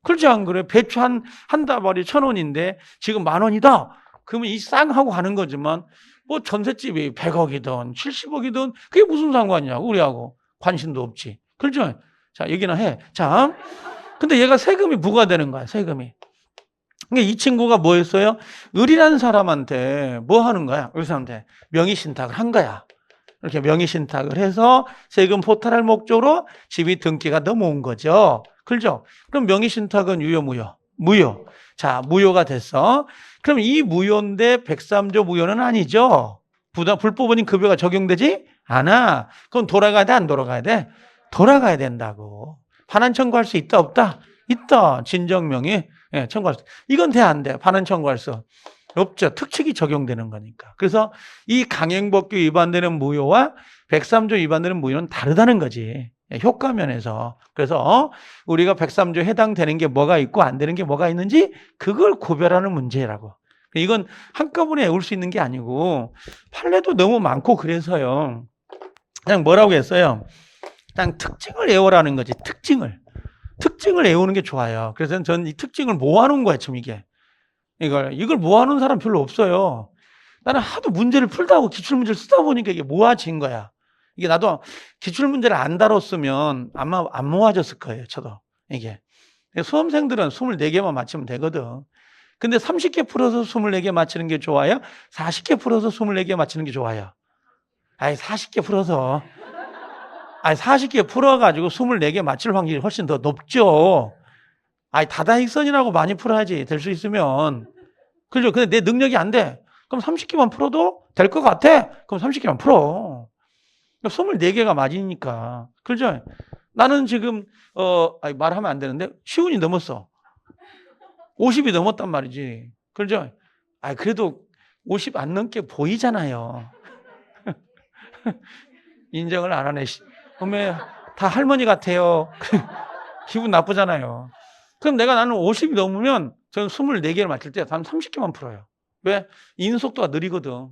그렇지 안 그래? 배추 한 다발이 1,000원인데 지금 10,000원이다. 그러면 이 쌍하고 가는 거지만 뭐 전셋집이 100억이든 70억이든 그게 무슨 상관이냐고, 우리하고. 관심도 없지. 그렇죠? 자, 얘기나 해. 자, 근데 얘가 세금이 부과되는 거야, 세금이. 그러니까 이 친구가 뭐 했어요? 을이라는 사람한테 뭐 하는 거야? 을 사람한테 명의신탁을 한 거야. 이렇게 명의신탁을 해서 세금 포탈할 목적으로 집이 등기가 넘어온 거죠. 그렇죠? 그럼 명의신탁은 유효, 무효? 무효. 자, 무효가 됐어. 그럼 이 무효인데 103조 무효는 아니죠. 불법원인 급여가 적용되지 않아. 그럼 돌아가야 돼, 안 돌아가야 돼? 돌아가야 된다고. 반환 청구할 수 있다, 없다? 있다. 진정명의 청구할 수. 이건 돼, 안 돼? 반환 청구할 수 없죠. 특칙이 적용되는 거니까. 그래서 이 강행법규 위반되는 무효와 103조 위반되는 무효는 다르다는 거지. 효과 면에서. 그래서 우리가 103조 해당되는 게 뭐가 있고 안 되는 게 뭐가 있는지 그걸 구별하는 문제라고. 이건 한꺼번에 외울 수 있는 게 아니고 판례도 너무 많고 그래서요. 그냥 뭐라고 했어요? 그냥 특징을 외우라는 거지. 특징을 외우는 게 좋아요. 그래서 저는 이 특징을 모아놓은 거예요, 지금 이게. 이걸 모아놓은 사람 별로 없어요. 나는 하도 문제를 풀다 하고 기출문제를 쓰다 보니까 이게 모아진 거야. 이게 나도 기출문제를 안 다뤘으면 아마 안 모아졌을 거예요, 저도. 이게. 수험생들은 24개만 맞추면 되거든. 근데 30개 풀어서 24개 맞추는 게 좋아요? 40개 풀어서 24개 맞추는 게 좋아요? 아니, 40개 풀어서. 아니, 40개 풀어가지고 24개 맞출 확률이 훨씬 더 높죠. 아니, 다다익선이라고 많이 풀어야지, 될 수 있으면. 그죠? 근데 내 능력이 안 돼. 그럼 30개만 풀어도 될 것 같아? 그럼 30개만 풀어. 24개가 맞으니까. 그죠? 나는 지금, 말하면 안 되는데, 시운이 넘었어. 50이 넘었단 말이지. 그죠? 그래도 50 안 넘게 보이잖아요. 인정을 안 하네. 그러면 다 할머니 같아요. 기분 나쁘잖아요. 그럼 나는 50이 넘으면 저는 24개를 맞출 때 단 30개만 풀어요. 왜? 인속도가 느리거든.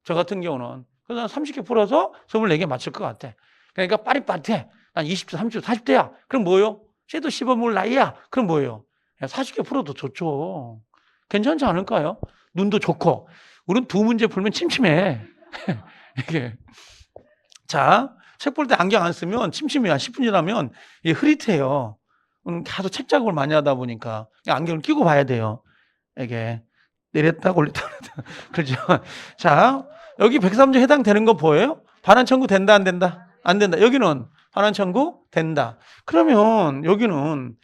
저 같은 경우는. 그래서 난 30개 풀어서 24개 맞출 것 같아. 그러니까 빠릿빠릿해. 난 20대, 30대, 40대야. 그럼 뭐예요? 쟤도 씹어먹을 나이야. 그럼 뭐예요? 40개 풀어도 좋죠. 괜찮지 않을까요? 눈도 좋고. 우린 두 문제 풀면 침침해. 이게. 자, 책 볼 때 안경 안 쓰면 침침해요. 10분 지나면 이게 흐릿해요. 계속 책 작업을 많이 하다 보니까 안경을 끼고 봐야 돼요. 이게 내렸다 올렸다 그렇죠. 자, 여기 103조 해당되는 거 보여요? 반환 청구 된다, 안 된다? 안 된다. 여기는 반환 청구 된다. 그러면 여기는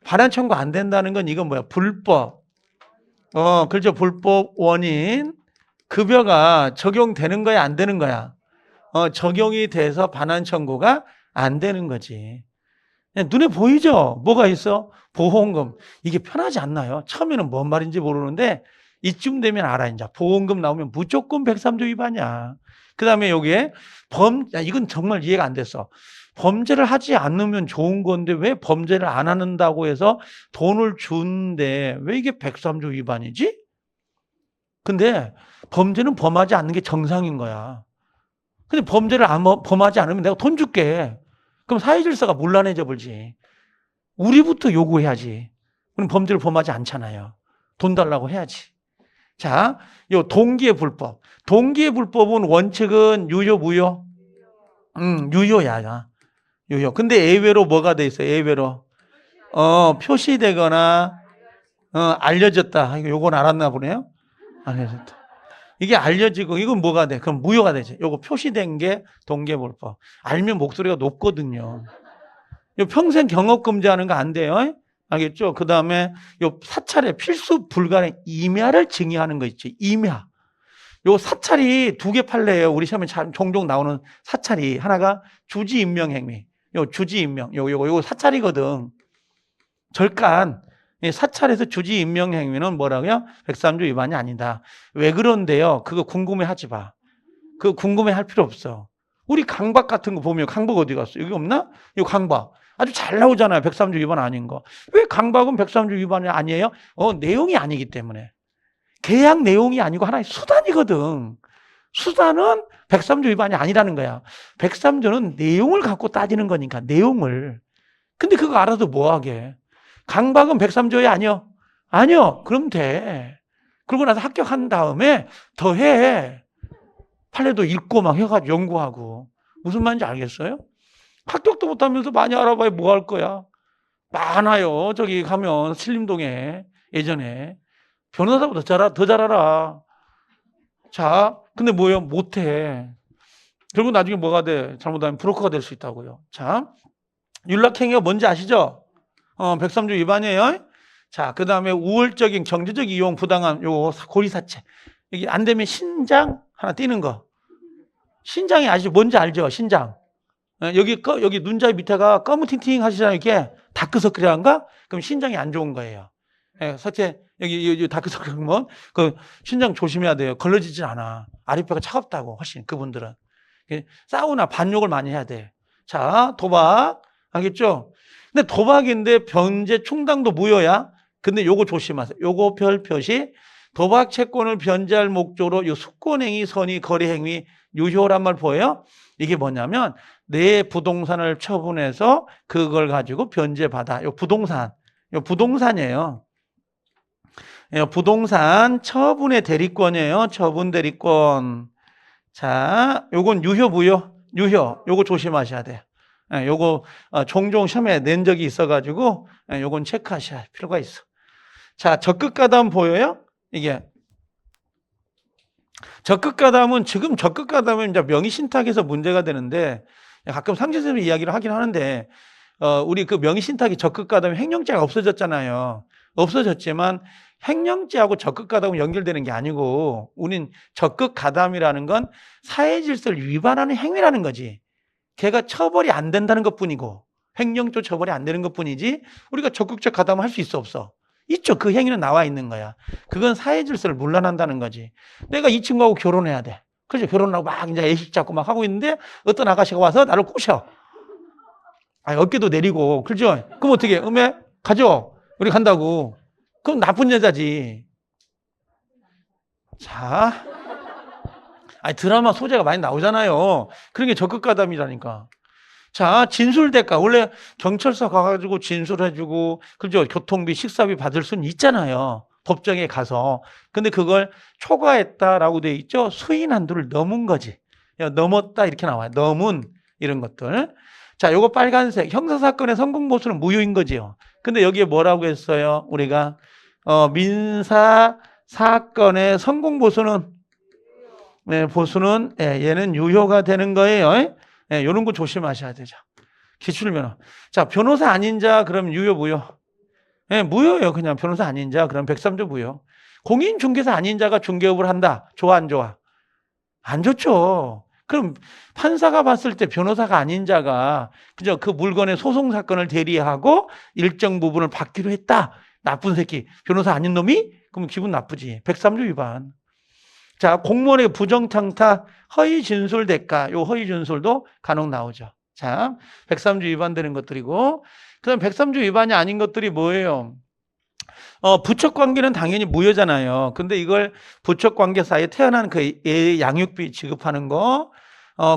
반환 청구 안 된다는 건 이건 뭐야? 불법. 그렇죠. 불법 원인 급여가 적용되는 거야, 안 되는 거야? 적용이 돼서 반환 청구가 안 되는 거지. 눈에 보이죠? 뭐가 있어? 보험금. 이게 편하지 않나요? 처음에는 뭔 말인지 모르는데 이쯤 되면 알아. 이제 보험금 나오면 무조건 103조 위반이야. 그 다음에 여기에 이건 정말 이해가 안 됐어. 범죄를 하지 않으면 좋은 건데 왜 범죄를 안 한다고 해서 돈을 주는데 왜 이게 103조 위반이지? 근데 범죄는 범하지 않는 게 정상인 거야. 근데 범죄를 범하지 않으면 내가 돈 줄게. 그럼 사회질서가 문란해져 버리지. 우리부터 요구해야지. 우리는 범죄를 범하지 않잖아요. 돈 달라고 해야지. 자, 요 동기의 불법. 동기의 불법은 원칙은 유효, 무효? 유효야. 유효. 근데 예외로 뭐가 돼 있어요? 예외로. 표시되거나, 알려졌다. 요건 알았나 보네요? 알려졌다. 이게 알려지고, 이건 뭐가 돼? 그럼 무효가 되지. 요거 표시된 게 동기의 불법. 알면 목소리가 높거든요. 요 평생 경업금지하는 거 안 돼요. 알겠죠? 그 다음에 요 사찰의 필수 불가능 임야를 증여하는 거 있죠. 임야. 요 사찰이 두 개 판례예요. 우리 시험에 종종 나오는 사찰이 하나가 주지임명행위. 요 주지임명. 요거 사찰이거든. 절간. 사찰에서 주지임명행위는 뭐라고요? 103조 위반이 아니다. 왜 그런데요? 그거 궁금해하지 마. 그거 궁금해할 필요 없어. 우리 강박 같은 거 보면 강박 어디 갔어? 여기 없나? 이 강박. 아주 잘 나오잖아요. 103조 위반 아닌 거. 왜 강박은 103조 위반이 아니에요? 내용이 아니기 때문에. 계약 내용이 아니고 하나의 수단이거든. 수단은 103조 위반이 아니라는 거야. 103조는 내용을 갖고 따지는 거니까, 내용을. 근데 그거 알아도 뭐하게. 강박은 103조에 아니요? 아니요. 그럼 돼. 그러고 나서 합격한 다음에 더 해. 판례도 읽고 막 해가지고 연구하고. 무슨 말인지 알겠어요? 합격도 못하면서 많이 알아봐야 뭐 할 거야? 많아요. 저기 가면 신림동에 예전에 변호사보다 더 잘 알아. 자, 근데 뭐예요? 못해. 결국 나중에 뭐가 돼? 잘못하면 브로커가 될 수 있다고요. 자, 윤락행위가 뭔지 아시죠? 103조 위반이에요. 자, 그 다음에 우월적인 경제적 이용 부당한 요 고리사체. 이게 안 되면 신장 하나 띄는 거. 신장이 아시죠? 뭔지 알죠? 신장. 여기 눈자 밑에가 검은팅팅 하시잖아요. 이게 다크서클이란가? 그럼 신장이 안 좋은 거예요. 사체 여기 다크서클이면 그 신장 조심해야 돼요. 걸러지진 않아. 아랫배가 차갑다고 훨씬 그분들은. 사우나 반욕을 많이 해야 돼. 자, 도박 알겠죠? 근데 도박인데 변제 충당도 무효야. 근데 요거 조심하세요. 요거 별 표시 도박 채권을 변제할 목적으로 요 숙권행위, 선의, 거래행위 유효란 말 보여요? 이게 뭐냐면 내 부동산을 처분해서 그걸 가지고 변제받아. 요 부동산이에요. 부동산 처분의 대리권이에요. 처분 대리권. 자, 요건 유효, 무효? 유효. 요거 조심하셔야 돼요. 요거 종종 시험에 낸 적이 있어가지고 요건 체크하셔야 할 필요가 있어. 자, 적극가담 보여요? 이게 적극가담은 지금 적극가담은 이제 명의신탁에서 문제가 되는데 가끔 상징적으로 이야기를 하긴 하는데 우리 그 명의신탁이 적극가담 횡령죄가 없어졌잖아요. 없어졌지만 횡령죄하고 적극가담은 연결되는 게 아니고 우린 적극가담이라는 건 사회질서를 위반하는 행위라는 거지. 걔가 처벌이 안 된다는 것뿐이고 횡령죄 처벌이 안 되는 것뿐이지 우리가 적극적 가담을 할 수 있어 없어? 있죠. 그 행위는 나와 있는 거야. 그건 사회질서를 문란한다는 거지. 내가 이 친구하고 결혼해야 돼. 그죠? 결혼하고 막 이제 애식 잡고 막 하고 있는데 어떤 아가씨가 와서 나를 꼬셔. 어깨도 내리고. 그죠? 그럼 어떻게 해? 음에 가죠? 우리 간다고. 그럼 나쁜 여자지. 자. 드라마 소재가 많이 나오잖아요. 그런 게 적극가담이라니까. 자, 진술대가. 원래 경찰서 가가지고 진술해주고, 그죠? 교통비, 식사비 받을 수는 있잖아요. 법정에 가서. 근데 그걸 초과했다라고 돼 있죠? 수인 한도를 넘은 거지. 넘었다 이렇게 나와요. 넘은 이런 것들. 자, 요거 빨간색. 형사사건의 성공보수는 무효인 거지요. 근데 여기에 뭐라고 했어요? 우리가, 민사사건의 성공보수는 보수는 얘는 유효가 되는 거예요. 이런 거 조심하셔야 되죠. 기출면허. 자, 변호사 아닌 자 그럼 유효 무효? 무효예요. 그냥 변호사 아닌 자 그럼 103조 무효. 공인중개사 아닌 자가 중개업을 한다. 좋아 안 좋아? 안 좋죠. 그럼 판사가 봤을 때 변호사가 아닌 자가 그저 그 물건의 소송 사건을 대리하고 일정 부분을 받기로 했다. 나쁜 새끼. 변호사 아닌 놈이? 그럼 기분 나쁘지. 103조 위반. 자, 공무원의 부정탕타, 허위 진술 대가, 요 허위 진술도 간혹 나오죠. 자, 103조 위반되는 것들이고, 그 다음 103조 위반이 아닌 것들이 뭐예요? 부척 관계는 당연히 무효잖아요. 근데 이걸 부척 관계 사이에 태어난 그 애 양육비 지급하는 거,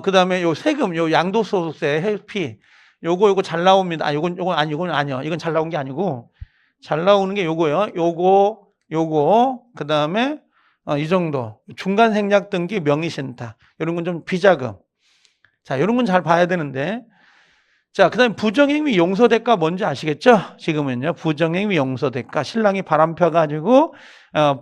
그 다음에 요 세금, 요 양도소득세, 회피, 요거 잘 나옵니다. 요건 아니요. 이건 잘 나온 게 아니고, 잘 나오는 게 요거요. 요거, 그 다음에 이 정도. 중간 생략 등기 명의신탁. 이런 건 좀 비자금. 자, 이런 건 잘 봐야 되는데. 자, 그 다음에 부정행위 용서대가 뭔지 아시겠죠? 지금은요. 부정행위 용서대가. 신랑이 바람 펴가지고,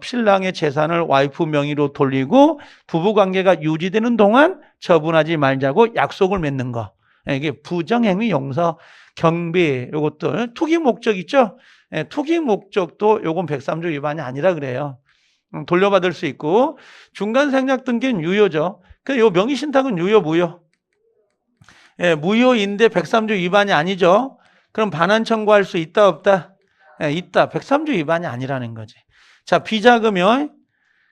신랑의 재산을 와이프 명의로 돌리고, 부부관계가 유지되는 동안 처분하지 말자고 약속을 맺는 거. 이게 부정행위 용서, 경비, 요것들. 투기 목적 있죠? 투기 목적도 요건 103조 위반이 아니라 그래요. 돌려받을 수 있고 중간 생략 등기는 유효죠. 요 명의신탁은 유효 무효? 무효인데 103조 위반이 아니죠. 그럼 반환 청구할 수 있다 없다? 있다. 103조 위반이 아니라는 거지. 자, 비자금이요.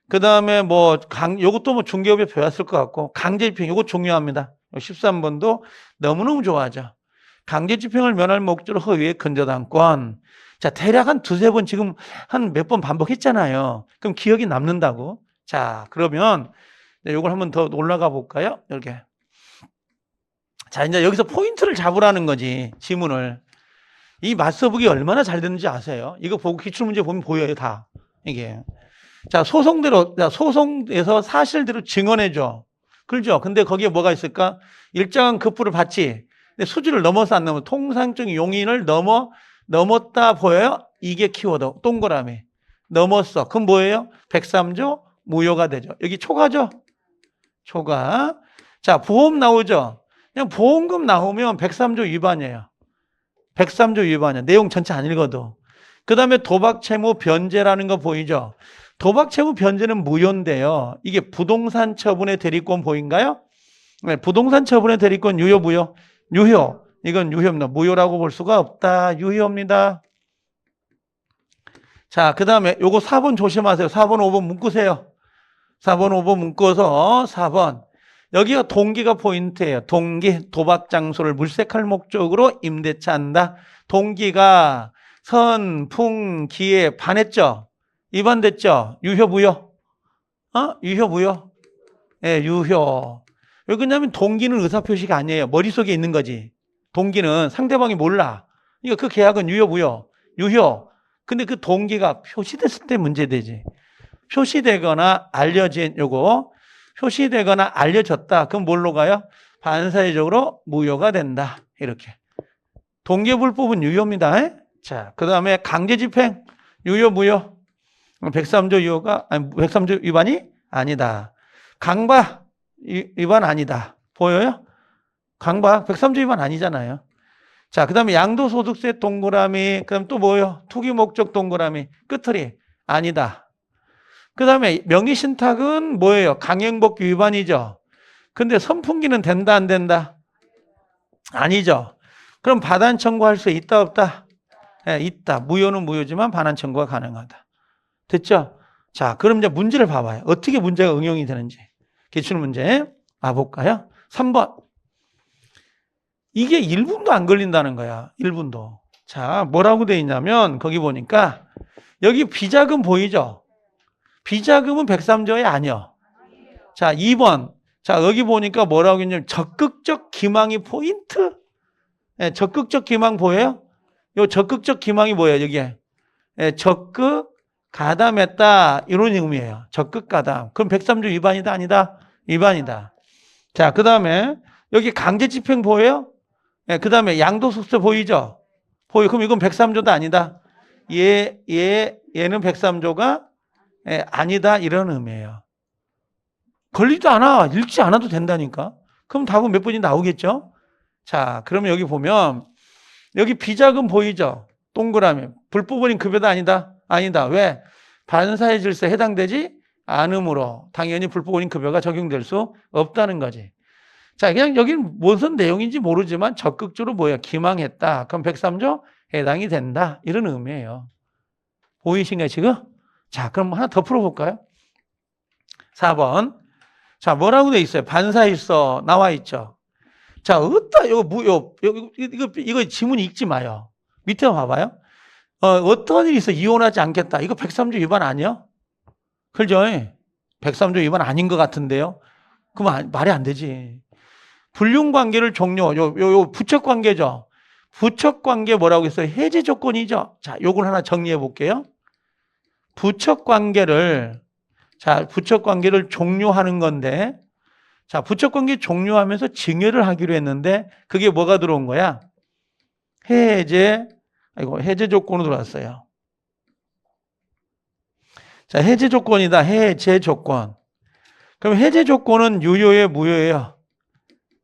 그 다음에 요것도 중개업에 배웠을 것 같고 강제집행 요거 중요합니다. 13번도 너무너무 좋아하죠. 강제집행을 면할 목적으로 허위의 근저당권. 자, 대략 한 두세 번 지금 한 몇 번 반복했잖아요. 그럼 기억이 남는다고. 자, 그러면 이걸 한번 더 올라가 볼까요? 이렇게. 자, 이제 여기서 포인트를 잡으라는 거지, 지문을. 이 맞서보기 얼마나 잘 됐는지 아세요? 이거 보고 기출문제 보면 보여요, 다. 이게. 자, 소송에서 사실대로 증언해줘. 그렇죠? 근데 거기에 뭐가 있을까? 일정한 급부를 받지. 근데 수지를 넘어서 안 넘어. 통상적인 용인을 넘었다 보여요? 이게 키워드. 동그라미. 넘었어. 그럼 뭐예요? 103조 무효가 되죠. 여기 초과죠? 초과. 자, 보험 나오죠? 그냥 보험금 나오면 103조 위반이에요. 103조 위반이야. 내용 전체 안 읽어도. 그 다음에 도박채무 변제라는 거 보이죠? 도박채무 변제는 무효인데요. 이게 부동산 처분의 대리권 보인가요? 네, 부동산 처분의 대리권 유효, 무효? 유효. 이건 유효입니다. 무효라고 볼 수가 없다. 유효입니다. 자, 그 다음에 요거 4번 조심하세요. 4번, 5번 묶으세요. 4번, 5번 묶어서 4번. 여기가 동기가 포인트예요. 동기, 도박 장소를 물색할 목적으로 임대차 한다. 동기가 선, 풍, 기에 반했죠? 위반됐죠? 유효, 무효? 유효, 무효? 예, 유효. 왜 그러냐면 동기는 의사표시가 아니에요. 머릿속에 있는 거지. 동기는 상대방이 몰라. 그러니까 그 계약은 유효, 무효? 유효. 근데 그 동기가 표시됐을 때 문제되지. 표시되거나 알려진 요거 표시되거나 알려졌다. 그럼 뭘로 가요? 반사회적으로 무효가 된다. 이렇게. 동기불법은 유효입니다. 자, 그 다음에 강제집행 유효, 무효? 103조 유효가 아니 103조 위반이 아니다. 강박 위반 아니다. 보여요? 강박 103조 위반 아니잖아요. 자, 그 다음에 양도소득세 동그라미, 그 다음 또 뭐예요? 투기 목적 동그라미, 끝털이 아니다. 그 다음에 명의신탁은 뭐예요? 강행복 위반이죠. 근데 선풍기는 된다, 안 된다? 아니죠. 그럼 반환 청구할 수 있다, 없다? 네, 있다. 무효는 무효지만 반환 청구가 가능하다. 됐죠? 자, 그럼 이제 문제를 봐봐요. 어떻게 문제가 응용이 되는지. 기출문제 봐볼까요? 3번. 이게 1분도 안 걸린다는 거야. 1분도. 자, 뭐라고 돼 있냐면 거기 보니까 여기 비자금 보이죠? 비자금은 103조에 아니요. 자, 2번. 자, 여기 보니까 뭐라고 했냐면 적극적 기망이 포인트. 네, 적극적 기망 보여요? 요 적극적 기망이 뭐예요, 여기에? 네, 적극 가담했다. 이런 의미예요. 적극 가담. 그럼 103조 위반이다, 아니다? 위반이다. 자, 그 다음에 여기 강제 집행 보여요? 네, 그 다음에 양도소득세 보이죠? 보여. 그럼 이건 103조도 아니다. 얘는 103조가 아니다. 이런 의미예요. 걸리지도 않아. 읽지 않아도 된다니까. 그럼 답은 몇 번이 나오겠죠? 자, 그러면 여기 보면 여기 비자금 보이죠? 동그라미. 불법원인 급여도 아니다. 아니다. 왜? 반사회 질서에 해당되지 않으므로 당연히 불법원인 급여가 적용될 수 없다는 거지. 자, 그냥 여기는 무슨 내용인지 모르지만 적극적으로 뭐야? 기망했다. 그럼 103조 해당이 된다. 이런 의미예요. 보이신가요, 지금? 자, 그럼 하나 더 풀어볼까요? 4번. 자, 뭐라고 돼 있어요? 반사일서 나와 있죠. 자, 이거 지문 읽지 마요. 밑에 봐봐요. 어떤 일이 있어 이혼하지 않겠다. 이거 103조 위반 아니야? 그죠? 103조 위반 아닌 것 같은데요. 그럼 말이 안 되지. 불륜관계를 종료. 요 부척관계죠. 부척관계 뭐라고 했어요? 해제 조건이죠. 자, 요걸 하나 정리해 볼게요. 부척관계를 종료하는 건데, 자, 부척관계 종료하면서 증여를 하기로 했는데, 그게 뭐가 들어온 거야? 해제 조건으로 들어왔어요. 자, 해제 조건이다. 해제 조건. 그럼 해제 조건은 유효예요, 무효예요?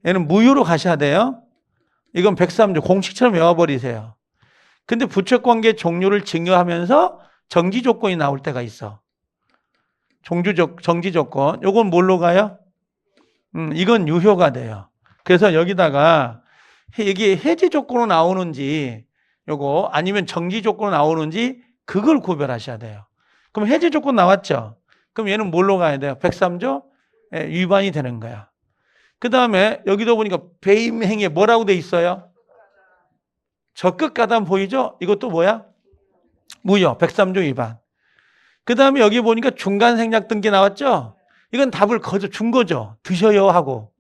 얘는 무효로 가셔야 돼요. 이건 103조 공식처럼 외워버리세요. 근데 부척관계 종료를 증여하면서 정지 조건이 나올 때가 있어. 정지 조건. 요건 뭘로 가요? 이건 유효가 돼요. 그래서 여기다가 이게 해지 조건으로 나오는지 요거 아니면 정지 조건으로 나오는지 그걸 구별하셔야 돼요. 그럼 해지 조건 나왔죠? 그럼 얘는 뭘로 가야 돼요? 103조 위반이 되는 거야. 그 다음에 여기도 보니까 배임 행위에 뭐라고 돼 있어요? 적극 가담 보이죠? 이것도 뭐야? 무효. 103조 위반. 그 다음에 여기 보니까 중간 생략 등기 나왔죠? 이건 답을 거저 준 거죠. 드셔요 하고.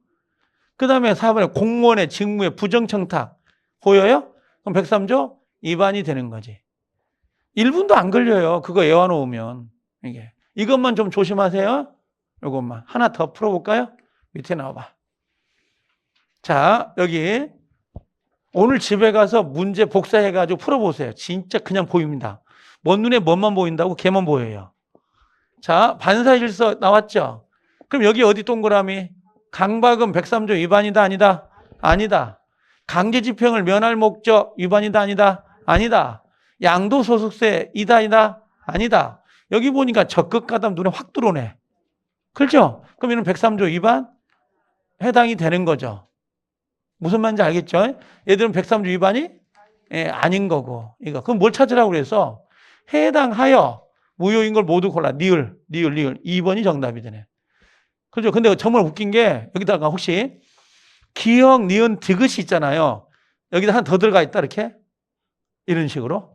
그 다음에 4번에 공무원의 직무에 부정청탁 보여요? 그럼 103조 위반이 되는 거지. 1분도 안 걸려요. 그거 외워놓으면. 이것만 좀 조심하세요. 이것만. 하나 더 풀어볼까요? 밑에 나와봐. 자, 여기 오늘 집에 가서 문제 복사해가지고 풀어보세요. 진짜 그냥 보입니다. 먼 눈에 뭐만 보인다고? 걔만 보여요. 자, 반사질서 나왔죠? 그럼 여기 어디 동그라미? 강박은 103조 위반이다 아니다? 아니다. 강제집행을 면할 목적 위반이다 아니다? 아니다. 양도소득세 이다 아니다? 아니다. 여기 보니까 적극 가담 눈에 확 들어오네. 그렇죠? 그럼 이는 103조 위반 해당이 되는 거죠. 무슨 말인지 알겠죠? 얘들은 103조 위반이 아닌 거고. 이거. 그럼 뭘 찾으라고 그래서 해당하여 무효인 걸 모두 골라. 니을. 2번이 정답이 되네. 그죠? 근데 정말 웃긴 게 여기다가 혹시 기역, 니은, 디귿이 있잖아요. 여기다 하나 더 들어가 있다 이렇게. 이런 식으로.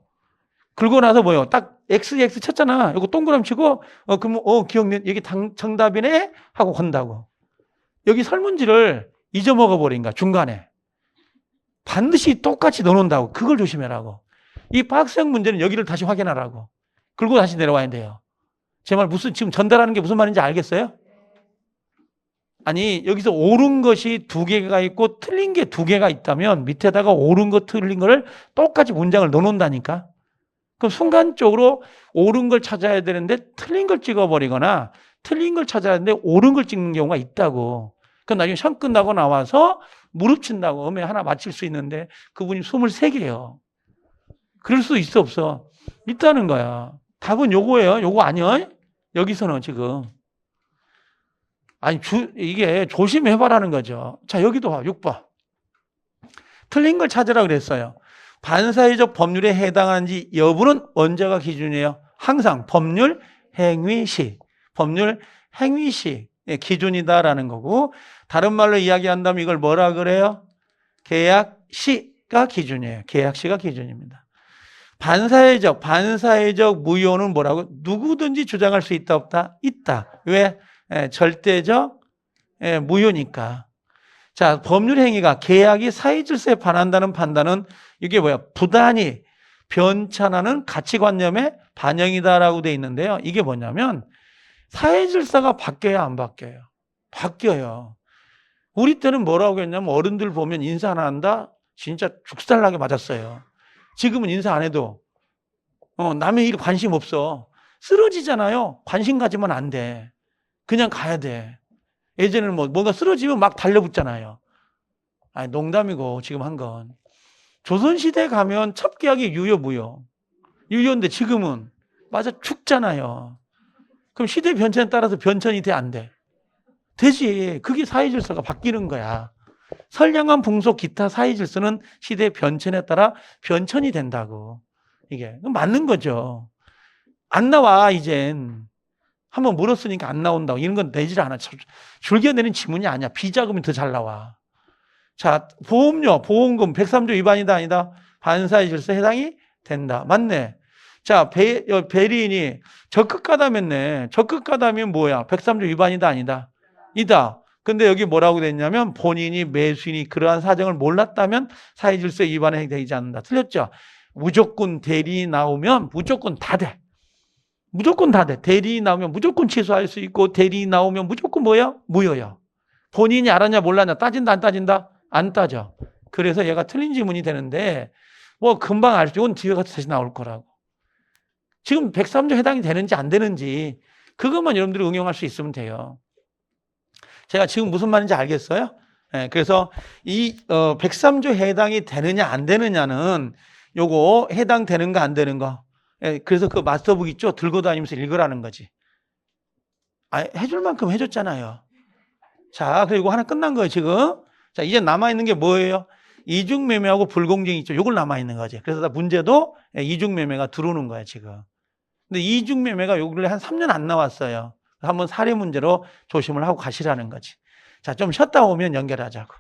그러고 나서 뭐예요? 딱 X 쳤잖아. 이거 동그라미 치고 그럼 기역, 니은 여기 정답이네 하고 건다고. 여기 설문지를 잊어먹어 버린 거야. 중간에. 반드시 똑같이 넣어놓는다고. 그걸 조심해라고. 이 박스형 문제는 여기를 다시 확인하라고. 그리고 다시 내려와야 돼요. 제 말 지금 전달하는 게 무슨 말인지 알겠어요? 아니, 여기서 옳은 것이 2개가 있고 틀린 게 2개가 있다면 밑에다가 옳은 거 틀린 거를 똑같이 문장을 넣어놓는다니까. 그럼 순간적으로 옳은 걸 찾아야 되는데 틀린 걸 찍어버리거나 틀린 걸 찾아야 되는데 옳은 걸 찍는 경우가 있다고. 그럼 나중에 시험 끝나고 나와서 무릎 친다고 음에 하나 맞힐 수 있는데 그분이 23개예요. 그럴 수 있어 없어? 있다는 거야. 답은 요거예요. 요거 아니야? 여기서는 지금. 아니, 이게 조심해봐라는 거죠. 자, 여기도 봐. 6번. 틀린 걸 찾으라 그랬어요. 반사회적 법률에 해당하는지 여부는 언제가 기준이에요? 항상 법률 행위시. 법률 행위시 기준이다라는 거고, 다른 말로 이야기한다면 이걸 뭐라 그래요? 계약시가 기준이에요. 계약시가 기준입니다. 반사회적 무효는 뭐라고? 누구든지 주장할 수 있다 없다? 있다. 왜? 절대적 무효니까. 자, 법률행위가 계약이 사회질서에 반한다는 판단은 이게 뭐야? 부단히 변천하는 가치관념의 반영이다라고 돼 있는데요. 이게 뭐냐면 사회질서가 바뀌어야 안 바뀌어요? 바뀌어요. 우리 때는 뭐라고 했냐면 어른들 보면 인사 안 한다? 진짜 죽살나게 맞았어요. 지금은 인사 안 해도 남의 일 관심 없어. 쓰러지잖아요. 관심 가지면 안 돼. 그냥 가야 돼. 예전에는 뭔가 쓰러지면 막 달려붙잖아요. 아니, 농담이고 지금 한 건. 조선시대에 가면 첩계약이 유효 무효. 유효인데 지금은 맞아 죽잖아요. 그럼 시대 변천에 따라서 변천이 돼 안 돼? 되지. 그게 사회질서가 바뀌는 거야. 선량한 풍속 기타 사회질서는 시대 변천에 따라 변천이 된다고. 이게 맞는 거죠. 안 나와 이젠. 한번 물었으니까 안 나온다고. 이런 건 내질 않아. 줄겨내는 지문이 아니야. 비자금이 더 잘 나와. 자, 보험료, 보험금 103조 위반이다 아니다? 반사의 질서 해당이 된다. 맞네. 자, 배리인이 적극 가담했네. 적극 가담이면 뭐야? 103조 위반이다 아니다? 이다. 근데 여기 뭐라고 됐냐면 본인이 매수인이 그러한 사정을 몰랐다면 사회질서 위반에 되지 않는다. 틀렸죠? 무조건 대리인이 나오면 무조건 다 돼. 무조건 다 돼. 대리인이 나오면 무조건 취소할 수 있고 대리인이 나오면 무조건 뭐야? 무효야. 본인이 알았냐 몰랐냐 따진다 안 따진다? 안 따져. 그래서 얘가 틀린 지문이 되는데 금방 알 수 이건 뒤에 가서 다시 나올 거라고. 지금 103조 해당이 되는지 안 되는지 그것만 여러분들이 응용할 수 있으면 돼요. 제가 지금 무슨 말인지 알겠어요? 그래서 이 103조 해당이 되느냐 안 되느냐는 요거 해당되는가 안 되는 거. 그래서 그 마스터북 있죠? 들고 다니면서 읽으라는 거지. 해줄 만큼 해줬잖아요. 자, 그리고 하나 끝난 거예요, 지금. 자, 이제 남아있는 게 뭐예요? 이중매매하고 불공정이 있죠. 요걸 남아있는 거지. 그래서 문제도 이중매매가 들어오는 거야, 지금. 근데 이중매매가 요걸 한 3년 안 나왔어요. 한번 사례 문제로 조심을 하고 가시라는 거지. 자, 좀 쉬었다 오면 연결하자고.